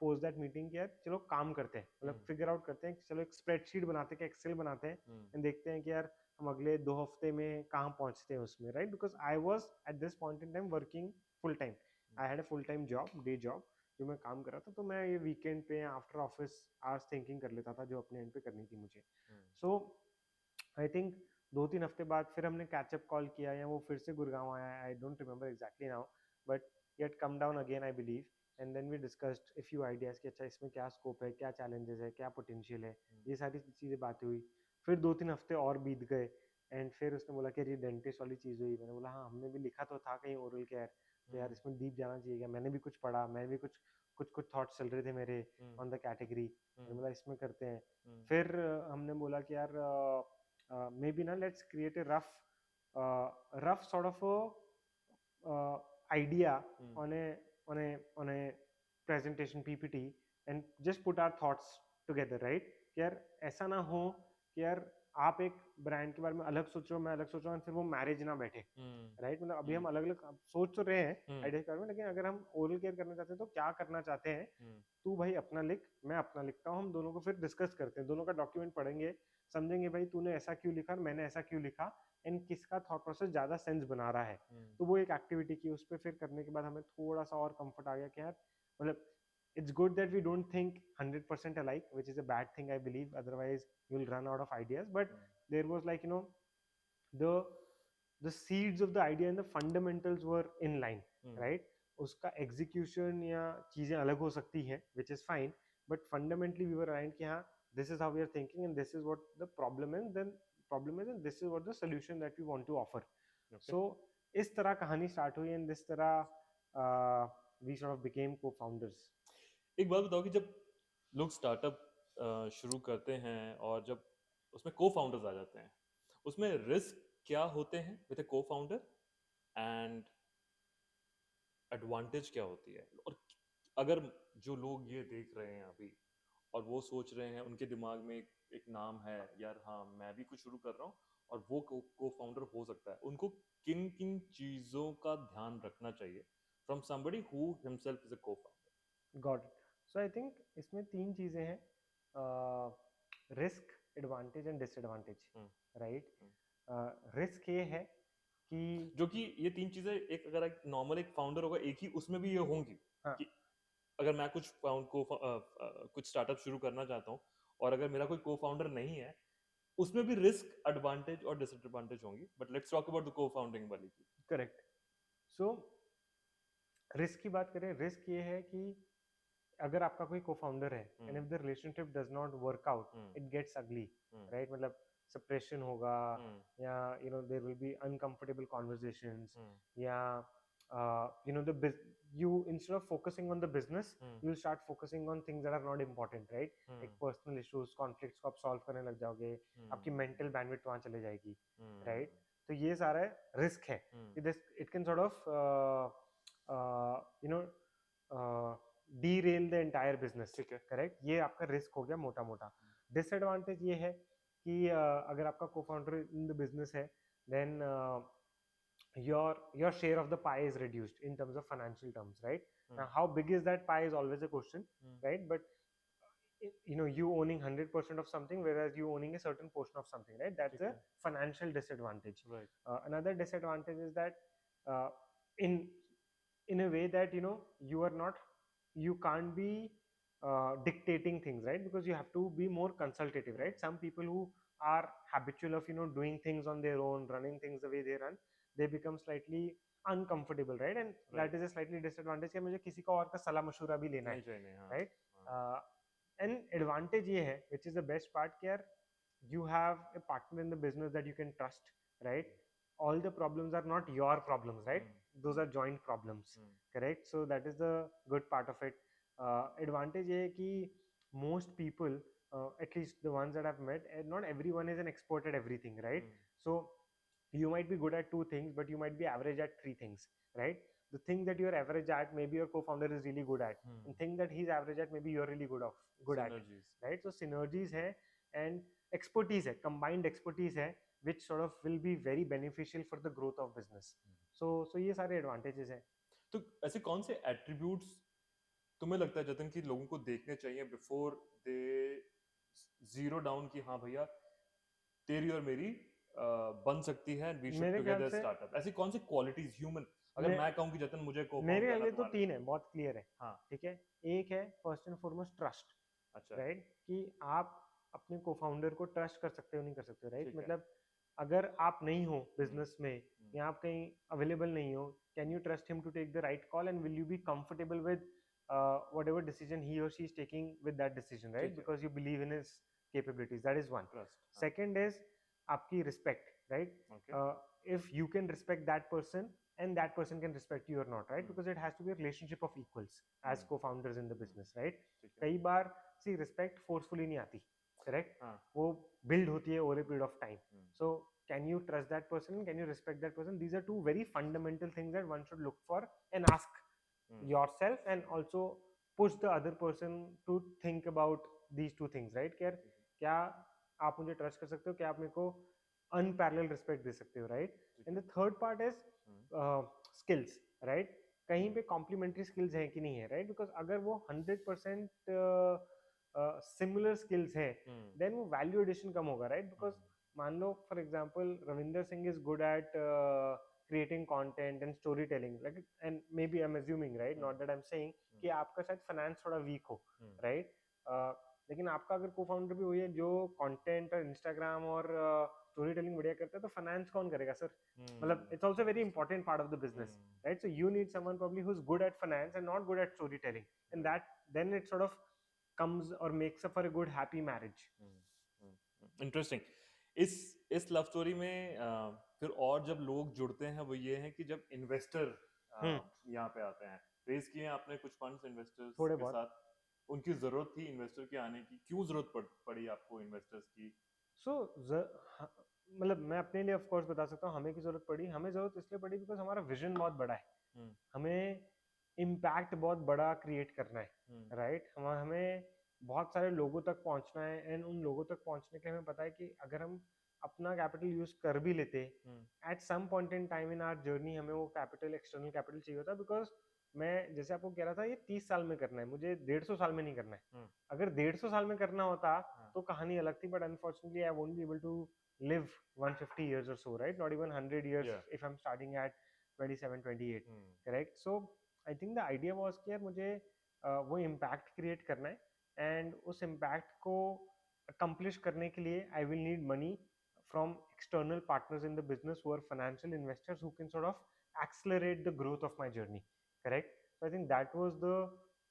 post that meeting कि यार चलो काम करते हैं, मतलब figure out करते हैं कि चलो एक स्प्रेडशीट बनाते हैं, एक्सेल बनाते हैं, एंड देखते हैं कि यार हम अगले 2 हफ्ते में कहाँ पहुंचते हैं उसमें, right. Because I was at this point in time working full time. I had a full time job, day job, जो मैं काम कर रहा था, तो मैं ये वीकेंड पे आफ्टर ऑफिस आवर्स थिंकिंग कर लेता था जो अपने एंड पे करनी थी मुझे. सो आई थिंक 2-3 हफ्ते बाद फिर हमने कैचअप कॉल किया, या वो फिर से गुड़गांव आया, I don't remember exactly now, but yet come down again I believe. And then we discussed a few ideas कि अच्छा इसमें क्या स्कोप है, क्या चैलेंजेस है, क्या पोटेंशियल है, ये सारी चीज़ें बातें हुई. फिर 2-3 हफ्ते और बीत गए, एंड फिर उसने बोला कि ये डेंटिस्ट वाली चीज़ हुई. मैंने बोला हाँ हमने भी लिखा तो था कहीं ओरल केयर, तो यार इसमें डीप जाना चाहिए क्या. मैंने भी कुछ पढ़ा, मैं भी कुछ कुछ कुछ थॉट्स चल रहे थे मेरे ऑन द कैटेगरी. मैंने बोला इसमें करते हैं. फिर हमने बोला कि यार मे बी ना let's create a rough sort of idea on a presentation PPT, and just put our thoughts together, right. कि यार ऐसा ना हो कि यार आप एक ब्रांड के बारे में अलग सोच रहे हो, मैं अलग सोच रहा हूँ, फिर वो मैरिज ना बैठे, राइट. मतलब अभी हम अलग अलग सोच तो रहे हैं आइडिया के बारे में, लेकिन अगर हम ओरल केयर करना चाहते हैं तो क्या करना चाहते हैं, तू भाई अपना लिख, मैं अपना लिखता हूँ, हम दोनों को फिर डिस्कस करते हैं, दोनों का डॉक्यूमेंट पढ़ेंगे, समझेंगे भाई तूने ऐसा क्यों लिखा और मैंने ऐसा क्यों लिखा, एंड किसका थॉट प्रोसेस ज्यादा सेंस बना रहा है. तो वो एक एक्टिविटी की, उस पर फिर करने के बाद हमें थोड़ा सा और कंफर्ट आ गया कि यार मतलब it's good that we don't think 100% alike, which is a bad thing I believe, otherwise you'll run out of ideas. But there was like the the seeds of the idea and the fundamentals were in line, right. उसका execution या चीजें अलग हो सकती हैं, which is fine, but fundamentally we were aligned कि हाँ this is how we are thinking and this is what the problem is, and this is what the solution that we want to offer. So इस तरह कहानी start हुई, and this तरह we sort of became co-founders. एक बात बताओ कि जब लोग स्टार्टअप शुरू करते हैं और जब उसमें को फाउंडर्स आ जाते हैं, उसमें रिस्क क्या होते हैं विद ए को फाउंडर, एंड एडवांटेज क्या होती है, और अगर जो लोग ये देख रहे हैं अभी और वो सोच रहे हैं, उनके दिमाग में एक नाम है यार, हाँ मैं भी कुछ शुरू कर रहा हूँ और वो को फाउंडर हो सकता है, उनको किन किन चीजों का ध्यान रखना चाहिए from somebody who himself is a co-founder? Got it. So I think इसमें तीन चीज़ें हैं, risk, advantage and disadvantage, hmm, right. Hmm. Risk ये है कि जो कि ये तीन चीजें, एक अगर एक नॉर्मल एक फाउंडर होगा एक ही, उसमें भी ये होंगी हाँ, कि अगर मैं कुछ कुछ स्टार्टअप शुरू करना चाहता हूँ और अगर मेरा कोई को फाउंडर नहीं है, उसमें भी रिस्क, एडवांटेज और डिसएडवांटेज होंगी, but let's talk about the को फाउंडिंग वाली की। करेक्ट। सो रिस्क की बात करें, रिस्क ये है कि अगर आपका कोई को-फाउंडर है and if the relationship does not work out, hmm, it gets ugly, hmm, right. मतलब सेपरेशन होगा, हम्म, या there will be uncomfortable conversations, hmm, या the you, instead of focusing on the business, hmm, you will start focusing on things that are not important, right? Hmm, like personal issues, conflicts को आप solve करने लग जाओगे, आपकी हम्म, mental bandwidth वहाँ चले जाएगी, हम्म, right? तो ये सारा रिस्क है हम्म, कि this it can sort of you know derail the entire business, ठीक है। करेक्ट। ये आपका रिस्क हो गया मोटा मोटा। डिसएडवांटेज ये है कि अगर आपका को-फाउंडर इन द बिजनेस है, then your share of the pie is reduced in terms of financial terms, right? Hmm, Now how big is that pie is always a question, hmm, right? But you owning 100% of something, whereas you owning a certain portion of something, right? That's ठीक a है, financial disadvantage. Right, Another disadvantage is that uh, in in a way that you are not, you can't be dictating things, right? Because you have to be more consultative, right? Some people who are habitual of doing things on their own, running things the way they run, they become slightly uncomfortable, right? And that right, is a slightly disadvantage कि मुझे किसी का और का सलाह मशूरा भी लेना नहीं है, चाहिए, हाँ, right? हाँ, एंड एडवांटेज ये है, which is the best part, कि यार you have a partner in the business that you can trust, right? All the problems are not your problems, right? Hmm, Those are joint problems, hmm, correct? So that is the good part of it. Advantage ये है कि most people, at least the ones that I've met, and not everyone is an expert at everything, right? Hmm, So you might be good at two things, but you might be average at three things, right? The thing that you're average at, maybe your co-founder is really good at, hmm, and thing that he's average at, maybe you're really good at, synergies, right? So synergies है and expertise है, combined expertise है, which sort of will be very beneficial for the growth of business. So ये सारे advantages हैं। तो ऐसे कौन से एट्रीब्यूट्स तुम्हें लगता है जतन कि लोगों को देखने चाहिए बिफोर दे जीरो डाउन कि हाँ भैया तेरी और मेरी बन सकती है, वी शुड मेरे ख्याल टुगेदर से स्टार्टअप, ऐसी कौन सी क्वालिटीज ह्यूमन, अगर मे, मैं कहूँ कि जतन मुझे को फाउंड मेरे करना लिए तो तुम्हारे तीन है, साथ। बहुत क्लियर है। हाँ, ठीक है, एक है फर्स्ट एंड फॉरमोस्ट ट्रस्ट, अच्छा, राइट? कि आप अपने को फाउंडर को ट्रस्ट कर सकते हो, नहीं कर सकते हो, राइट? ठीक है, मतलब अगर आप नहीं हो हम्म, बिजनेस में, या आप कहीं अवेलेबल नहीं हो, can you trust him to take the right call, and will you be comfortable with whatever decision he or she is taking with that decision, right? ठीक है, Because you believe in his capabilities. That is one. Trust, हाँ, Second is आपकी respect, right? Okay, uh, if you can respect that person and that person can respect you or not, right? Hmm, Because it has to be a relationship of equals as hmm, co-founders in the business, right? ठीक है, कई बार सी respect forcefully नहीं आती, correct. हाँ, वो build होती है over a period of time. Hmm, so can you trust that person, can you respect that person? These are two very fundamental things that one should look for and ask hmm, yourself, and also push the other person to think about these two things, right? ठीक है, क्या आप मुझे trust कर सकते हो, क्या आप मेरे को अनपैरेलल रिस्पेक्ट दे सकते हो, राइट? ठीक एंड है, the third part is hmm, skills, right? कहीं हम्म, पे कॉम्प्लीमेंट्री स्किल्स हैं कि नहीं है, राइट? बिकॉज अगर वो 100% सिमिलर स्किल्स हैं, हम्म, देन वो वैल्यू एडिशन कम होगा, राइट? बिकॉज हम्म, मान लो for example Ravinder Singh is good at creating content and storytelling, like, and maybe I'm assuming, right? Hmm, Not that I'm saying कि आपका शायद फाइनेंस थोड़ा वीक हो, हम्म, राइट? लेकिन आपका अगर को फाउंडर भी वही है जो कंटेंट और इंस्टाग्राम और स्टोरी टेलिंग बढ़िया करता है, तो फाइनेंस कौन करेगा सर? मतलब it's also very important part of the business, right? So you need someone probably who's good at finance and not good at storytelling, and right, that then it sort of comes or makes up for a good happy marriage. Interesting. इस love story में फिर और जब लोग जुड़ते हैं वो ये है कि जब इन्वेस्टर हम्म, यहाँ पे आते हैं, रेज किए हैं आपने कुछ फंड्स इन्वेस्टर्स थोड़े के बहुत। साथ, उनकी जरूरत थी इन्वेस्टर के आने की, क्यों जरूरत पड़ी आपको इन्वेस्टर्स की, सो मतलब मैं अपने लिए ऑफ कोर्स बता सकता हूँ हमें की जरूरत पड़ी, हमें जरूरत इसलिए पड़ी बिकॉज हमारा विजन बहुत बड़ा है, हम्म हमें इम्पैक्ट बहुत बड़ा क्रिएट करना है, हम्म राइट। हमें बहुत सारे लोगों तक पहुंचना है, एंड उन लोगों तक पहुंचने के लिए हमें पता है कि अगर हम अपना कैपिटल यूज कर भी लेते, hmm at some point in time in our journey हमें वो कैपिटल, एक्सटर्नल कैपिटल चाहिए होता है, बिकॉज मैं जैसे आपको कह रहा था ये 30 साल में करना है, मुझे 150 साल में नहीं करना है। हम्म अगर 150 साल में करना होता हाँ तो कहानी अलग थी, but unfortunately I won't be able to live 150 years or so, right? Not even 100 years yeah if I'm starting at 27 28, hmm correct? So I think the idea was कि यार मुझे वो impact create करना है, and उस impact को accomplish करने के लिए I will need money from external partners in the business who are financial investors who can sort of accelerate the growth of my journey, correct? So I think that was the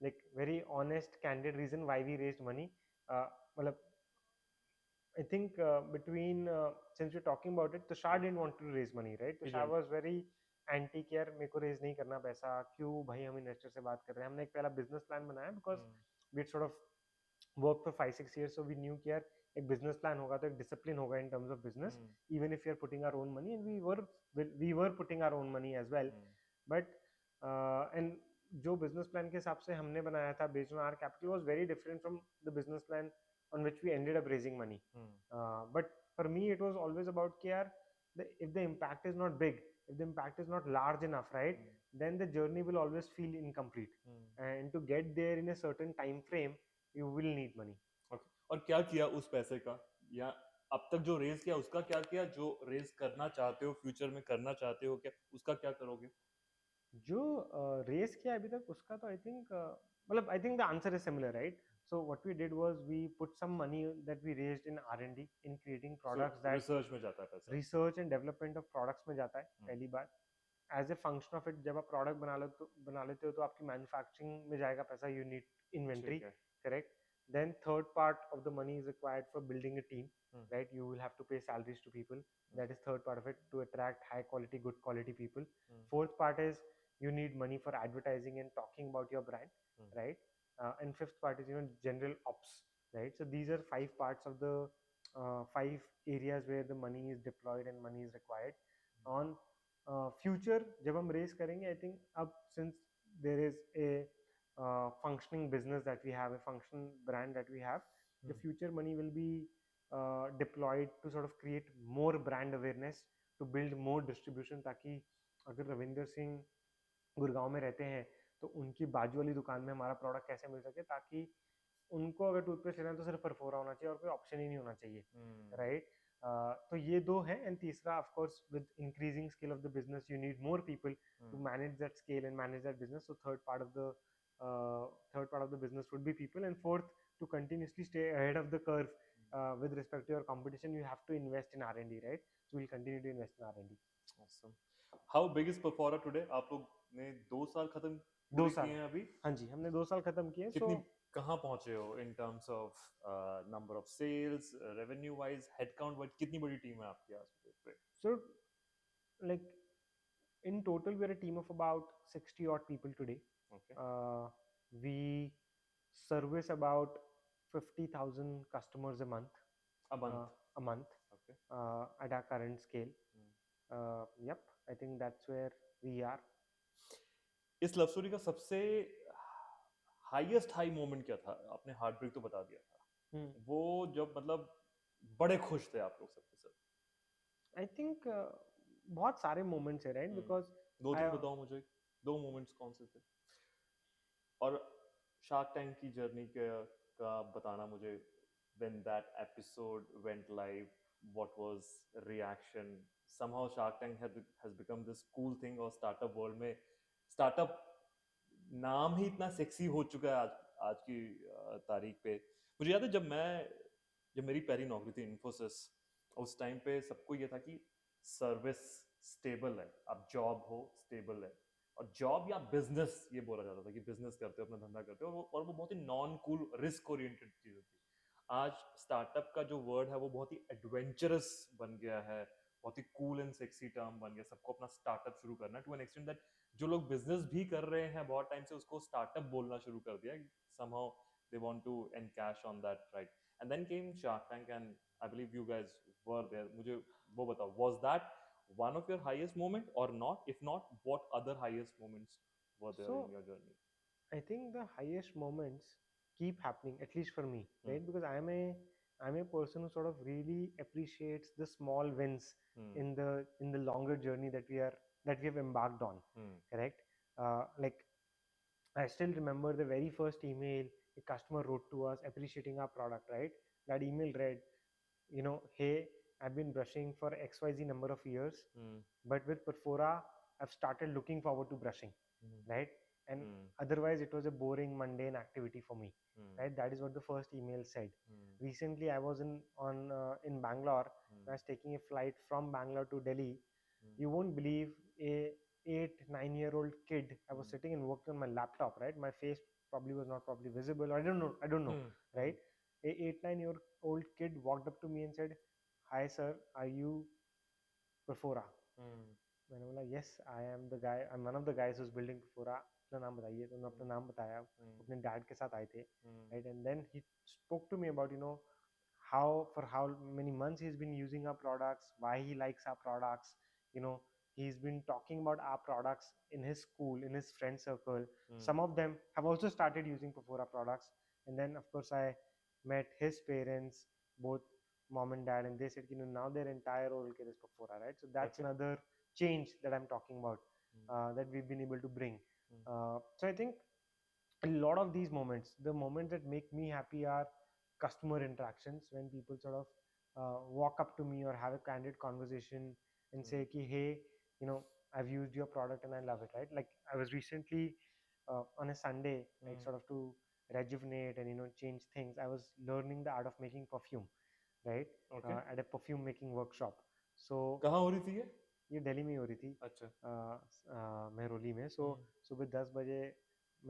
like very honest candid reason why we raised money. मतलब I think between since we're talking about it, Tushar didn't want to raise money, right? he Tushar didn't was very anti कि यार मेरे को raise नहीं करना पैसा, क्यों भाई हम इन्वेस्टर से बात कर रहे हैं। हमने एक पहला business plan बनाया because hmm we had sort of worked for 5 6 years, so we knew कि यार एक business plan होगा तो एक discipline होगा in terms of business, hmm even if we are putting our own money, and we were putting our own money as well, hmm but and जो business plan के हिसाब से हमने बनाया था based on our capital was very different from the business plan on which we ended up raising money. Hmm But for me, it was always about कि यार if the impact is not big, if the impact is not large enough, right, hmm then the journey will always feel incomplete. Hmm And to get there in a certain time frame, you will need money. Okay और क्या किया उस पैसे का या अब तक जो रेज किया उसका क्या किया जो रेज करना चाहते हो फ्यूचर में करना चाहते हो क्या उसका क्या करोगे जो रेस किया अभी तक उसका तो आई थिंक मतलब I think the answer is similar, right? So what we did was we put some money that we raised in R&D in creating so products that research में जाता है पैसा research and development of products में जाता है hmm पहली बात। As a function of it जब आप प्रोडक्ट बना लेते हो तो आपकी मैन्युफैक्चरिंग में जाएगा पैसा, यू नीड इन्वेंट्री, ठीक है correct? Then third part of the money is required for building a team, hmm right? You will have to pay salaries to people. That is third part of it, to attract high quality good quality people. Hmm Fourth part is you need money for advertising and talking about your brand, hmm right? And fifth part is general ops, right? So these are five parts of the five areas where the money is deployed and money is required on future। जब हम race करेंगे I think अब since there is a functioning business that we have, a functional brand that we have, the hmm future money will be deployed to sort of create more brand awareness, to build more distribution, ताकि अगर रविंदर सिंह गुड़गांव में रहते हैं तो उनकी बाजू वाली दुकान में हमारा प्रोडक्ट कैसे मिल सके, ताकि उनको अगर टूथपेस्ट लेना है तो सिर्फ परफोरा होना चाहिए और कोई ऑप्शन ही नहीं होना चाहिए, हम्म राइट? तो ये दो हैं, एंड तीसरा of course with increasing scale of the business you need more people to hmm manage that scale and manage that business. So third part of the business would be people, and fourth, to continuously stay ahead of the curve with respect to your competition, you have to invest in R&D, right? So we'll continue to invest in R&D। awesome how big is Perfora today आप लोग ने 2 साल खत्म दो पूरे साल किए हैं अभी हाँ जी, हमने 2 साल खत्म किए। सो कितनी कहाँ पहुंचे हो in terms of number of sales revenue wise headcount wise कितनी बड़ी टीम है आपके आस पे so like in total we're a team of about 60 odd people today। Okay We service about 50,000 customers a month, a uh, month a month okay at our current scale। Yep, I think that's where we are। इस love story का सबसे highest high moment क्या था आपने heart break तो बता दिया था Hmm. वो जब मतलब बड़े खुश थे आप लोग सबके सब I think बहुत सारे moments है, right? Because दो I तीन बताओ मुझे दो मोमेंट्स कौन से थे और शार्क टैंक की जर्नी का बताना मुझे when that episode went live what was reaction somehow Shark Tank has become this cool thing और startup world में startup नाम ही इतना सेक्सी हो चुका है आज आज की तारीख पे मुझे याद है जब मेरी पहली नौकरी थी इन्फोसिस उस टाइम पे सबको ये था कि सर्विस स्टेबल है आप जॉब हो स्टेबल है और जॉब या बिजनेस ये बोला जाता था कि बिजनेस करते हो अपना धंधा करते हो और वो बहुत ही नॉन कूल रिस्क ओरिएंटेड चीज होती आज स्टार्टअप का जो वर्ड है वो बहुत ही एडवेंचरस बन गया है बहुत ही कूल एंड सेक्सी टर्म बन गया सबको अपना स्टार्टअप शुरू करना टू एन एक्सटेंट दैट जो लोग बिजनेस भी कर रहे हैं बहुत टाइम से उसको स्टार्टअप बोलना शुरू कर दिया somehow they want to encash on that right and then came Shark Tank and I believe you guys were there. मुझे वो बताओ, was that one of your highest moment or not? If not, what other highest moments were there in So your journey? I think the highest moments keep happening, at least for me, Hmm. right? Because I'm a person who sort of really appreciates the small wins Hmm. in the longer journey that we have embarked on. Hmm. Correct? Like I still remember the very first email a customer wrote to us appreciating our product. Right? That email read, hey, I've been brushing for XYZ number of years, Hmm. but with Perfora, I've started looking forward to brushing, Hmm. right? And Hmm. otherwise, it was a boring, mundane activity for me, Hmm. right? That is what the first email said. Hmm. Recently, I was in Bangalore. I Hmm. was taking a flight from Bangalore to Delhi. Hmm. You won't believe a 8 9 year old kid. I was Hmm. sitting and working on my laptop, right? My face probably was not probably visible. I don't know, Hmm. Hmm. right? A 8 9 year old kid walked up to me and said, "Hi, sir. Are you Perfora?" Hmm. मैंने बोला yes I am the guy, I'm one of the guys who's building Perfora. अपना नाम बताइए, तो उन्होंने अपना नाम बताया, Hmm. अपने डैड के साथ आए थे, Hmm. right? And then he spoke to me about how for how many months he's been using our products, why he likes our products. you know he's been talking about our products in his school, in his friend circle. Hmm. Some of them have also started using Perfora products. And then of course I met his parents, both mom and dad, and they said now their entire oral care is Perfora, right? So that's Okay. another change that I'm talking about, Hmm. that we've been able to bring. Hmm. So I think a lot of these moments, the moments that make me happy are customer interactions, when people sort of walk up to me or have a candid conversation and Hmm. say ki, hey, I've used your product and I love it, right? Like I was recently on a Sunday, like Hmm. sort of to rejuvenate and change things, I was learning the art of making perfume, right? Okay. At a perfume making workshop. So कहाँ हो रही थी ये? ये दिल्ली में ही हो रही थी, अच्छा. मेहरौली में. सो Hmm. सुबह 10 बजे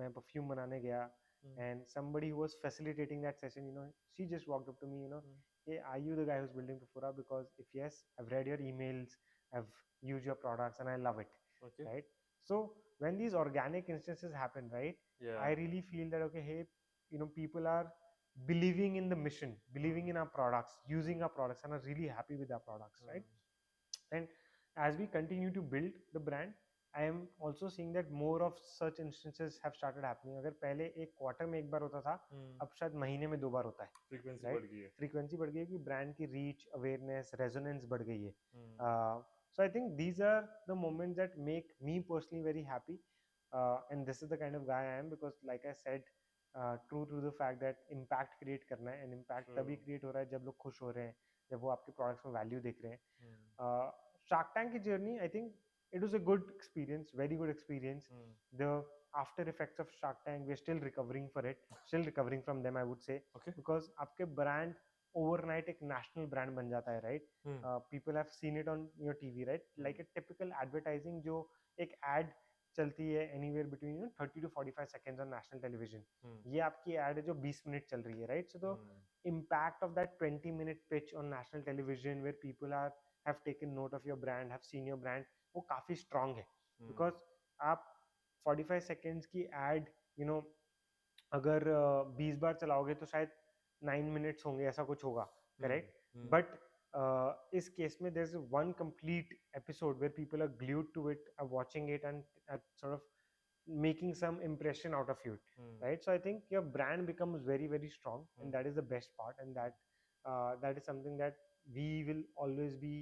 मैं परफ्यूम बनाने गया. Hmm. And somebody who was facilitating that session, she just walked up to me, Hmm. hey, are you the guy who's building Perfora? Because if yes, I've read your emails, I've used your products, and I love it, Okay. right? So when these organic instances happen, right, I Yeah. really feel that, okay, hey, people are believing in the mission, believing Hmm. in our products, using our products, and are really happy with our products, right? Hmm. And as we continue to build the brand, I am also seeing that more of such instances have started happening. अगर पहले एक quarter में एक बार होता था, Hmm. अब शायद महीने में 2 बार होता है, Frequency राइट? बढ़ गई है. फ्रीक्वेंसी बढ़ गई है कि ब्रांड की रीच, अवेयरनेस, रेजोनेंस बढ़ गई है. Hmm. So I think these are the moments that make me personally very happy, and this is the kind of guy I am, because like I said, true to the fact that impact create करना है, and impact True. तभी create हो रहा है जब लोग खुश हो रहे हैं, जब वो आपके प्रोडक्ट्स में वैल्यू देख रहे हैं. Hmm. Shark Tank की journey, I think it was a good experience, very good experience. Hmm. The after effects of Shark Tank, we're still recovering for it, still recovering from them, I would say, Okay. because आपके brand overnight एक national brand बन जाता है, right? Hmm. People have seen it on your TV, right? Hmm. Like a typical advertising जो एक ad चलती है anywhere between 30 to 45 seconds on national television. Hmm. ये आपकी ad है जो 20 मिनट चल रही है, right? So the Hmm. impact of that 20-minute pitch on national television, where people have taken note of your brand, have seen your brand, वो काफ़ी strong है. Hmm. Because आप 45 seconds की ad, अगर 20 बार चलाओगे तो शायद 9 minutes होंगे, ऐसा कुछ होगा, Hmm. correct? Hmm. But इस केस में there's one complete episode where people are glued to it, are watching it, and sort of making some impression out of it, Hmm. right? So I think your brand becomes very very strong, Hmm. and that is the best part, and that is something that we will always be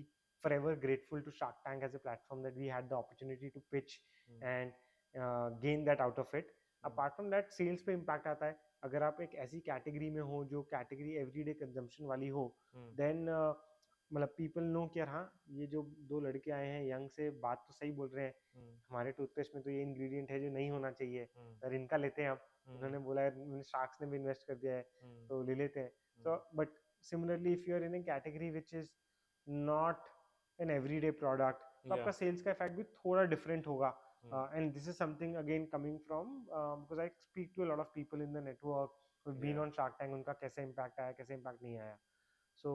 forever grateful to Shark Tank as a platform, that we had the opportunity to pitch Hmm. and gain that out of it. Hmm. Apart from that sales पे impact आता है. अगर आप एक ऐसी category में हो जो कैटेगरी एवरीडे कंजम्पशन वाली हो, Hmm. देन मतलब पीपल नो कि यार हाँ, ये जो 2 लड़के आए हैं यंग से, बात तो सही बोल रहे हैं, Hmm. हमारे टूथपेस्ट में तो ये इंग्रेडिएंट है जो नहीं होना चाहिए, Hmm. सर इनका लेते हैं. आप Hmm. उन्होंने बोला है, शार्क्स ने भी इन्वेस्ट कर दिया है, Hmm. तो ले लेते हैं. Hmm. So but similarly if you are in a category which is not an everyday product, तो आपका Yeah. सेल्स का इफेक्ट भी थोड़ा डिफरेंट होगा. Hmm. And this is something again coming from, because I speak to a lot of people in the network who've been Yeah. on Shark Tank, उनका कैसे impact आया, कैसे impact नहीं आया. So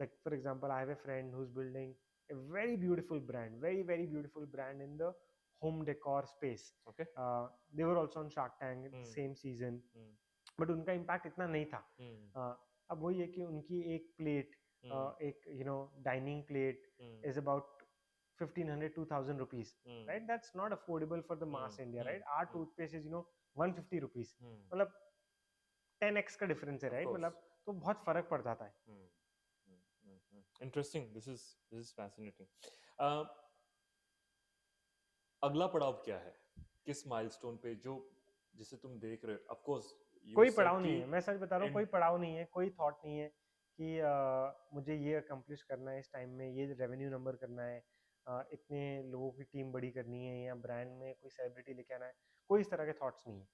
like for example, I have a friend who's building a very beautiful brand, very very beautiful brand in the home decor space. Okay. They were also on Shark Tank Hmm. same season, Hmm. but उनका impact इतना नहीं था. Hmm. अब वही है कि उनकी एक प्लेट एक dining plate mm, is about 1500 2000 rupees, mm, right? That's not affordable for the mass India, mm, right? Our mm, toothpaste is 150 rupees, mm. मतलब 10x का डिफरेंस है, Of राइट? course. मतलब तो बहुत फर्क पड़ जाता है. Mm, Interesting. This is fascinating. Uh, अगला पड़ाव क्या है? किस माइलस्टोन पे जो जिसे तुम देख रहे हो? Of course, you कोई said पड़ाव कि नहीं है, मैं सच बता रहा हूँ, in कोई पड़ाव नहीं है, कोई थॉट नहीं है कि मुझे ये अकम्प्लिश करना है इस टाइम में, ये रेवेन्यू नंबर करना है, इतने लोगों की टीम बड़ी करनी है, या ब्रांड में कोई सेलिब्रिटी लेके आना है. कोई इस तरह के थॉट्स नहीं है.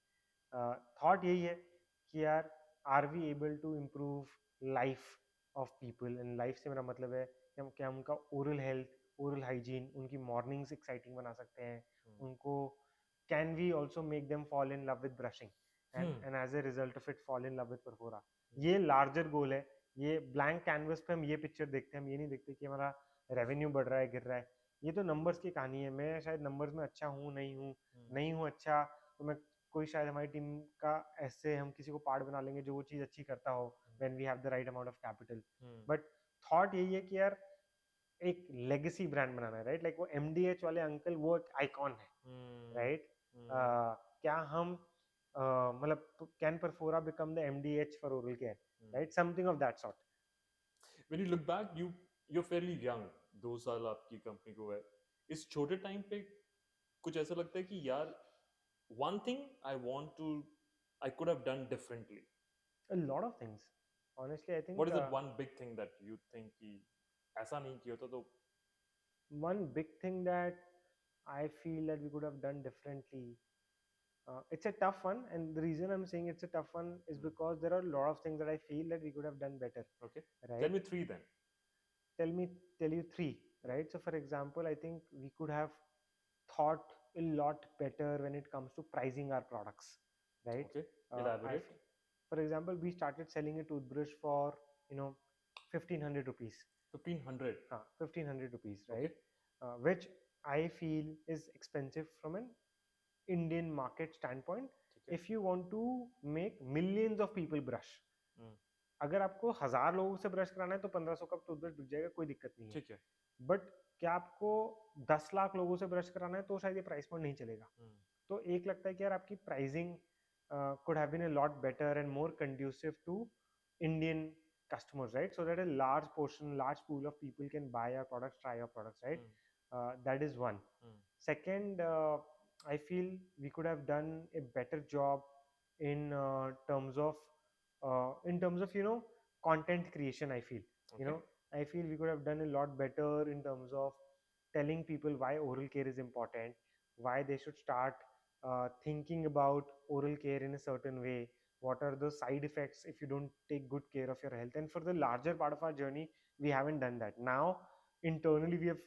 थॉट यही है कि यार, are we able to improve life of people. And life से मेरा मतलब है कि हम क्या उनका ओरल हेल्थ, ओरल हाइजीन, उनकी मॉर्निंग्स एक्साइटिंग बना सकते हैं, उनको can we also make them fall in love with brushing, and as a result of it fall in love with Perfora. ये लार्जर गोल है. ये ब्लैंक कैनवस पे हम ये पिक्चर देखते हैं, हम ये नहीं देखते कि हमारा रेवेन्यू बढ़ रहा है, गिर रहा है. ये तो नंबर्स की कहानी है. मैं शायद नंबर्स में अच्छा हूँ, नहीं हूँ अच्छा, तो मैं कोई शायद हमारी टीम का ऐसे हम किसी को पार्ट बना लेंगे जो वो चीज़ अच्छी करता हो, when we have the right amount of capital. But thought यही है कि यार, एक लेगेसी ब्रांड बनाना है, राइट? लाइक वो एमडीएच वाले अंकल, वो एक आइकॉन है, राइट? क्या हम मतलब can Perfora become the MDH for oral care, right? Something of that sort. When you look back, you're fairly young. 2 साल आपकी कंपनी को है. इस छोटे टाइम पे कुछ ऐसा लगता है कि यार one thing I could have done differently. A lot of things, honestly. I What think is that one big thing that you think कि ऐसा नहीं किया होता तो one big thing that I feel that we could have done differently. It's a tough one, and the reason I'm saying it's a tough one is because there are a lot of things that I feel that we could have done better, okay? Tell right? me three then. Tell me, tell you three, right? So, for example, I think we could have thought a lot better when it comes to pricing our products, right? Okay, I, elaborate. for example, we started selling a toothbrush for 1500 rupees. 1500. 1500 rupees, Okay. right? Which I feel is expensive from an Indian market standpoint. ठीक है. If you want to make millions of people brush, हम्म, अगर आपको 1000 लोगों से brush कराना है तो 1500 का टूथब्रश बिक जाएगा, कोई दिक्कत नहीं है. ठीक है. बट क्या आपको 10 लाख लोगों से ब्रश कराना है तो शायद ये प्राइस पॉइंट नहीं चलेगा. तो एक लगता है कि यार, आपकी pricing could have been a lot better and more conducive to Indian customers, right? So that a large pool of people can buy our products, try our products, right? That is one. Second, I feel we could have done a better job in terms of content creation. I feel Okay. I feel we could have done a lot better in terms of telling people why oral care is important, why they should start thinking about oral care in a certain way, what are the side effects if you don't take good care of your health. And for the larger part of our journey, we haven't done that. Now, internally, we have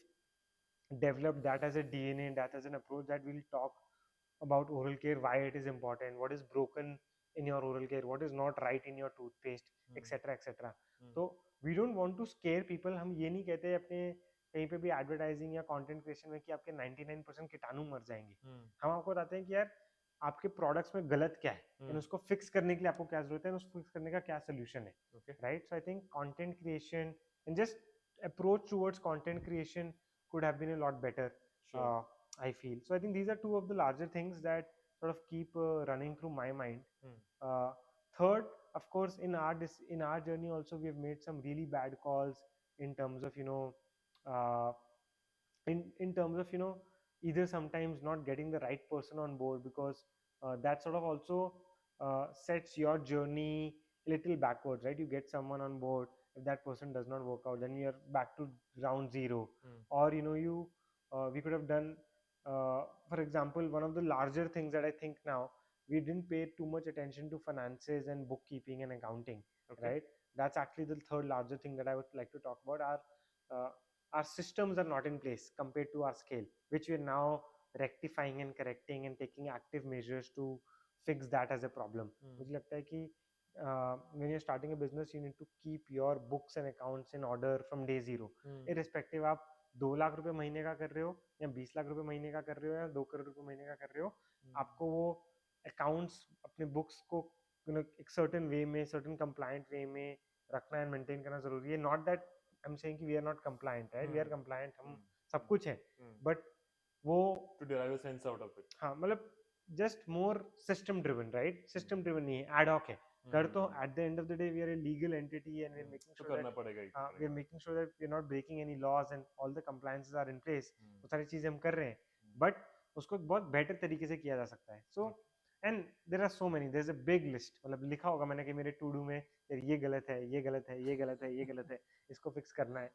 developed that as a DNA, that as an approach, that we'll talk about oral care, why it is important, what is broken in your oral care, what is not right in your toothpaste, etc. etc. तो we don't want to scare people. हम ये नहीं कहते अपने कहीं पे भी advertising या कंटेंट क्रिएशन में कि आपके 99% कीटाणु मर जाएंगे. हम आपको बताते हैं कि यार, आपके प्रोडक्ट्स में गलत क्या है, एंड उसको फिक्स करने के लिए आपको क्या जरूरत है, उसको फिक्स करने का क्या सोल्यूशन है, Okay. Right? So I think content creation and just approach towards content creation could have been a lot better. Sure. I feel so. I think these are two of the larger things that sort of keep running through my mind. Third, of course, in our journey also, we have made some really bad calls in terms of uh, in terms of either sometimes not getting the right person on board, because that sort of also sets your journey a little backwards, right? You get someone on board, if that person does not work out, then you're back to round zero. Or we could have done, for example, one of the larger things that I think now, we didn't pay too much attention to finances and bookkeeping and accounting. Okay. Right? That's actually the third larger thing that I would like to talk about. Our systems are not in place compared to our scale, which we are now rectifying and correcting and taking active measures to fix that as a problem. मुझे लगता है कि when you're starting a business, you need to keep your books and accounts in order from day zero. Irrespective आप 2 लाख रुपए महीने का कर रहे हो या 20 लाख रुपए महीने का कर रहे हो या 2 करोड़ रुपए महीने का कर रहे हो, आपको वो अकाउंट्स, अपने बुक्स को एक सर्टेन वे में, सर्टेन कंप्लायंट वे में रखना एंड मेंटेन करना जरूरी है. नॉट दैट I'm saying कि we are not compliant, right? We are compliant, हम सब Hmm. कुछ है, Hmm. but वो To derive a sense out of it. हाँ मतलब just more system driven, right? System driven नहीं है, ad hoc है. कर तो at the end of the day we are a legal entity and we're making तो sure करना that पड़ेगा ही we're पड़ेगा. making sure that we're not breaking any laws and all the compliances are in place. Hmm. वो सारी चीजें हम कर रहे हैं, but उसको एक बहुत better तरीके से किया जा सकता है. So and there are so many, there's a big list. मतलब लिखा होगा मैंने कि मेरे to do में यार ये गलत है, ये गलत है, ये गलत है, ये गलत है, इसको fix करना है.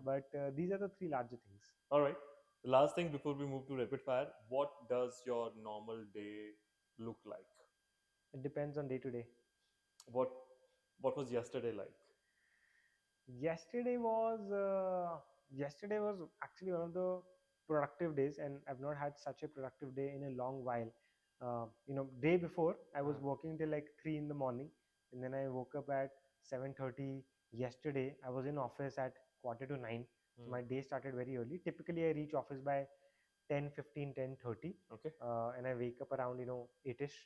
But these are the three larger things. All right. The last thing before we move to rapid fire, what does your normal day look like? It depends on day to day. What what was yesterday like? Yesterday was actually one of the productive days, and I've not had such a productive day in a long while. Day before I was working till like 3 in the morning, and then I woke up at 7:30. Yesterday I was in office at quarter to 9, so my day started very early. Typically I reach office by 10:15, 10:30. Okay. And I wake up around 8ish,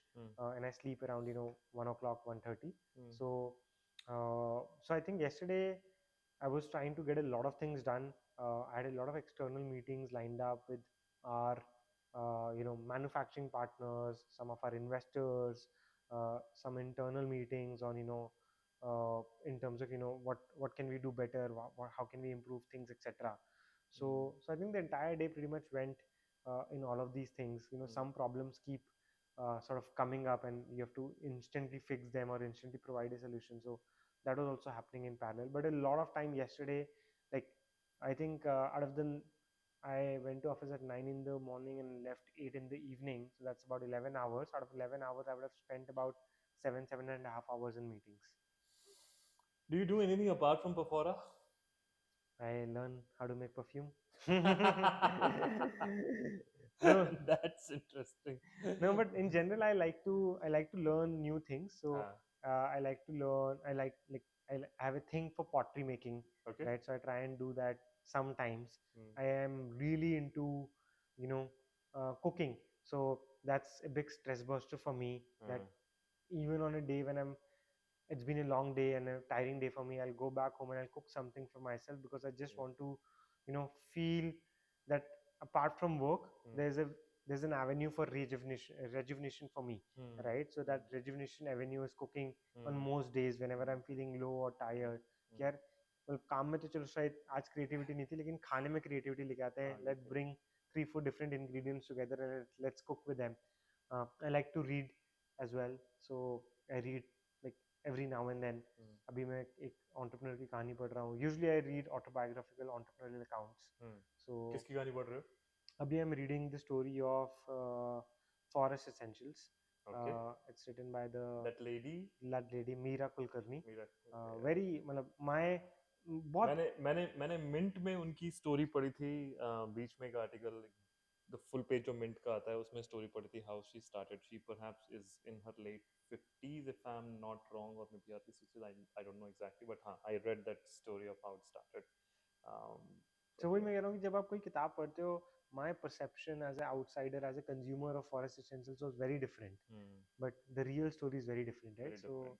and I sleep around 1 o'clock, 1:30. So I think yesterday I was trying to get a lot of things done. I had a lot of external meetings lined up with our manufacturing partners, some of our investors, some internal meetings on in terms of what can we do better, how can we improve things, etc. So I think the entire day pretty much went in all of these things. Some problems keep sort of coming up, and you have to instantly fix them or instantly provide a solution. So that was also happening in parallel. But a lot of time yesterday, like I think I went to office at 9 in the morning and left 8 in the evening, so that's about 11 hours. Out of 11 hours I would have spent about 7.5 hours in meetings. Do you do anything apart from Pafora? I learn how to make perfume. No, That's interesting. no, but in general I like to learn new things. So I like to learn. I have a thing for pottery making, Okay. right? So I try and do that sometimes. I am really into cooking, so that's a big stress buster for me. That even on a day when it's been a long day and a tiring day for me, I'll go back home and I'll cook something for myself, because I just want to feel that apart from work there's an avenue for rejuvenation for me, right? So that rejuvenation avenue is cooking on most days whenever I'm feeling low or tired. यार काम में तो चलो शायद आज creativity नहीं थी, लेकिन खाने में क्रिएटिविटी लेके आते हैं. Let's bring 3-4 different ingredients together and let's cook with them. I like to read as well, so I read like every now and then. अभी मैं एक entrepreneur की कहानी पढ़ रहा हूँ. Usually I read autobiographical entrepreneurial accounts. So किसकी कहानी पढ़ रहे हो? अभी I'm reading the story of Forest Essentials. Okay. It's written by That lady. Meera Kulkarni. Mira. Very मतलब बहुत मैंने मिंट में उनकी स्टोरी पढ़ी थी. बीच में एक आर्टिकल, द फुल पेज जो मिंट का आता है, उसमें स्टोरी पढ़ी थी how she started. She perhaps is in her late 50s if I'm not wrong, or maybe early 60s. I don't know exactly, but हाँ, I read that story of how it started. So वही मैं कह रहा हूँ कि जब आप कोई किताब पढ़ते हो, my perception as an outsider, as a consumer of Forest Essentials was very different. But the real story is very different, right? Very different. So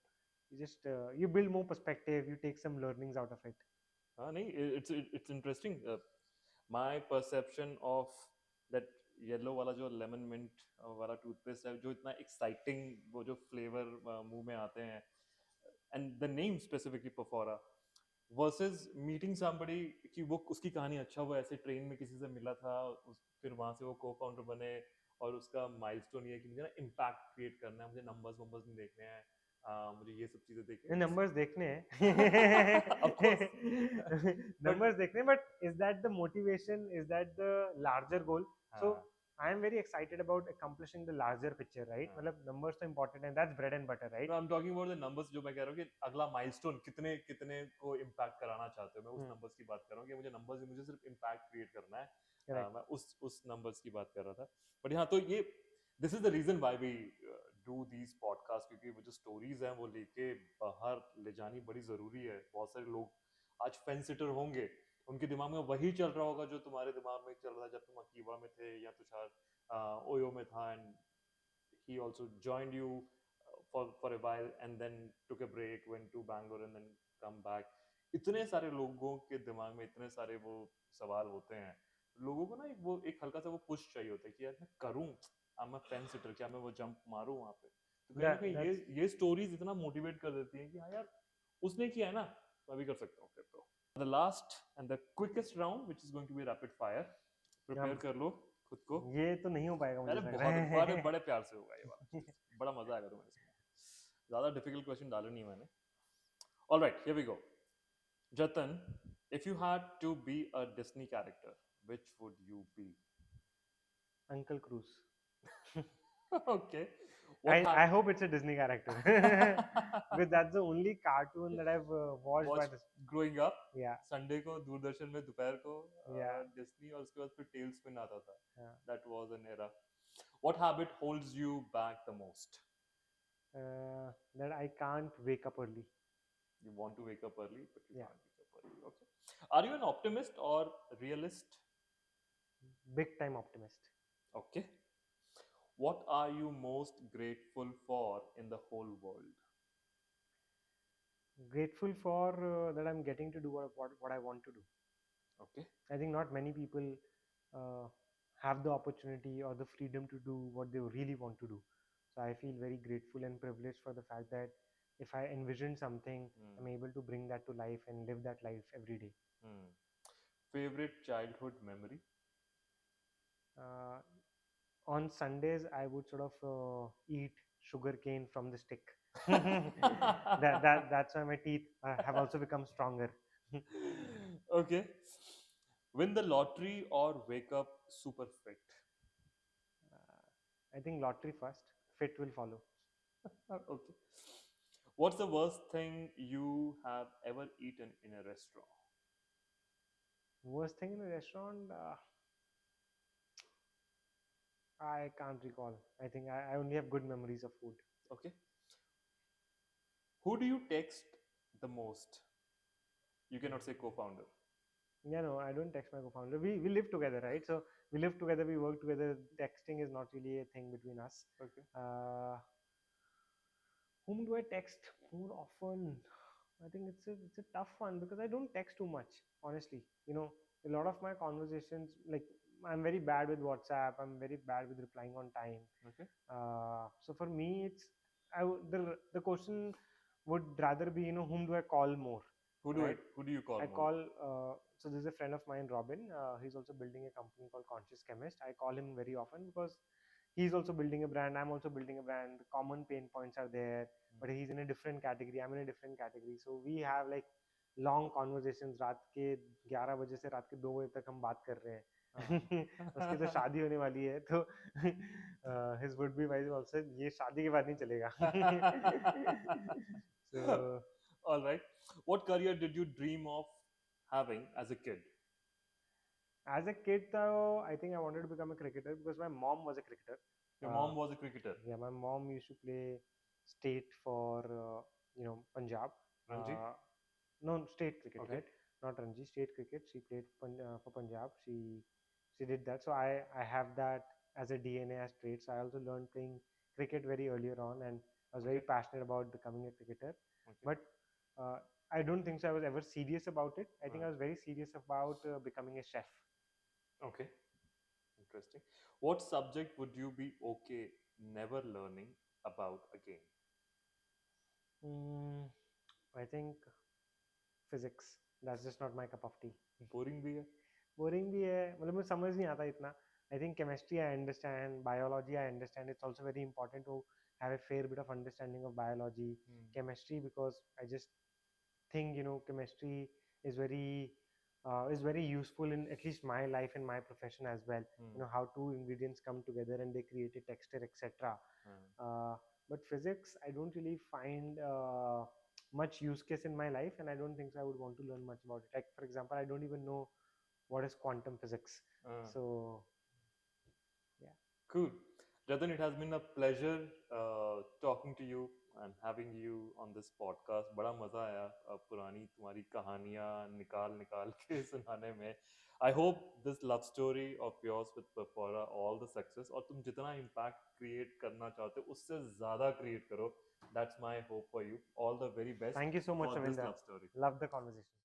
you just you build more perspective, you take some learnings out of it. नहीं, it's interesting. My perception of that yellow वाला जो lemon mint वाला toothpaste है, जो इतना exciting, वो जो flavour मुंह में आते हैं, and the name specifically Perfora, versus meeting somebody कि वो उसकी कहानी अच्छा, वो ऐसे ट्रेन में किसी से मिला था, फिर वहां से वो को फाउंडर बने, और उसका माइलस्टोन ये है कि मुझे ना इम्पैक्ट क्रिएट करना है, मुझे नंबर्स वंबर्स नहीं देखने हैं, मुझे ये सब चीजें देखनी है. नंबर्स देखने हैं. Of course. Numbers देखने हैं, but is that the motivation, is that the larger goal? So I am very excited about accomplishing the larger picture, right? मतलब numbers तो important है, that's bread and butter, right? No, I'm talking about the numbers. जो मैं कह रहा हूँ कि अगला माइलस्टोन कितने कितने को इम्पैक्ट कराना चाहते हो, मैं उस नंबर्स की बात कर रहा हूँ कि मुझे सिर्फ इम्पैक्ट क्रिएट करना है. मैं उस नंबर्स की बात कर रहा था. बट हाँ, तो ये this is the reason why we do these podcast, क्योंकि वो जो स्टोरीज हैं वो लेके बाहर ले जानी बड़ी जरूरी है. बहुत सारे लोग आज फेंस सिटर होंगे, उनके दिमाग में वही चल रहा होगा जो तुम्हारे दिमाग में चल रहा है जब तुम अकीवा में थे या तुषार ओयो में था, and he also joined you for a while and then took a break, went to Bangalore and then come back. इतने सारे लोगों के दिमाग में इतने सारे वो सवाल होते हैं, लोगों को ना एक हल्का सा वो पुश चाहिए होता है कि यार मैं करूं, I am a fence sitter, क्या मैं वो जंप मारूं वहां पे। तो कहीं ना that कहीं that's ये स्टोरीज इतना मोटिवेट कर देती हैं कि हाँ यार उसने किया है ना, मैं भी कर सकता हूँ फिर तो। The last and the quickest round which is going to be rapid fire, prepare अब कर लो खुद को। ये तो नहीं हो पाएगा मुझे अरे लग रहा बहुत बड़े है। बड़े प्यार से होगा ये वाला चीज, बड़ा मजा आएगा तुम्हें इसमें, ज्यादा डिफिकल्ट क्वेश्चन डाले नहीं मैंने। Alright here we go. Jatan, if you had to be a Disney character, which would you be? Uncle Cruise. Okay. What I hope it's a Disney character because that's the only cartoon that I've watched by watch this. growing up? Yeah, Sunday को दूरदर्शन में दोपहर को yeah, Disney और उसके बाद फिर टेल्सपिन आता था. yeah. That was an era. What habit holds you back the most? That I can't wake up early. You want to wake up early, but you Yeah, can't wake up early. Okay. Are you an optimist or realist? big time optimist. Okay. What are you most grateful for in the whole world? Grateful for that I'm getting to do what I want to do. Okay. I think not many people uh, have the opportunity or the freedom to do what they really want to do. So I feel very grateful and privileged for the fact that if I envision something, I'm Hmm. able to bring that to life and live that life every day. Hmm. Favorite childhood memory? Uh, on Sundays, I would sort of eat sugar cane from the stick. That's why my teeth have also become stronger. Okay. Win the lottery or wake up super fit? I think lottery first, fit will follow. Okay. What's the worst thing you have ever eaten in a restaurant? Worst thing in a restaurant, I can't recall. I think I only have good memories of food. Okay. Who do you text the most? You cannot say co-founder. Yeah, no, I don't text my co-founder. We live together, right? So we live together, we work together. Texting is not really a thing between us. Okay. Uh, whom do I text more often? I think it's a tough one because I don't text too much, honestly. A lot of my conversations, like I'm very bad with WhatsApp. I'm very bad with replying on time. Okay. So for me, the question would rather be, whom do I call more, right? Who do you call I more? call so there's a friend of mine, Robin. He's also building a company called Conscious Chemist. I call him very often because he's also building a brand. I'm also building a brand. The common pain points are there, but he's in a different category. I'm in a different category. So we have like long conversations. रात के 11 बजे से रात के 2 बजे तक हम बात कर रहे हैं. उसकी तो शादी होने वाली है, तो his would be wife also, ये शादी के बाद नहीं चलेगा. So All right. What career did you dream of having as a kid? as a kid, though, I think I wanted to become a cricketer because my mom was a cricketer. Your mom was a cricketer. Yeah, my mom used to play state for Punjab. Ranji? No, state cricket, Okay. right? Not Ranji, state cricket. She played for Punjab. She did that. So I have that as a DNA as traits. I also learned playing cricket very earlier on, and I was very Okay. passionate about becoming a cricketer. Okay. But uh, I don't think so. I was ever serious about it. I think I Uh, was very serious about becoming a chef. okay. Interesting. What subject would you be okay never learning about again? Mm, I think physics. That's just not my cup of tea. Boring भी है. Boring भी है, मतलब मुझे समझ नहीं आता इतना. I think chemistry I understand, biology I understand. It's also very important to have a fair bit of understanding of biology, Hmm. chemistry, because I just think chemistry is very useful in at least my life and my profession as well. Hmm. How two ingredients come together and they create a texture, etc. Hmm. But physics, I don't really find much use case in my life, and I don't think so I would want to learn much about it. Like, for example, I don't even know what is quantum physics. Uh, So yeah. cool. Jatan, it has been a pleasure talking to you and having you on this podcast. बड़ा मजा आया पुरानी तुम्हारी कहानियां निकाल निकाल के सुनाने में. I hope this love story of yours with Perfora all the success, और तुम जितना impact create करना चाहते हो उससे ज़्यादा create करो. That's my hope for you. All the very best Thank you so much, for this Ravinder. love story. Love the conversation.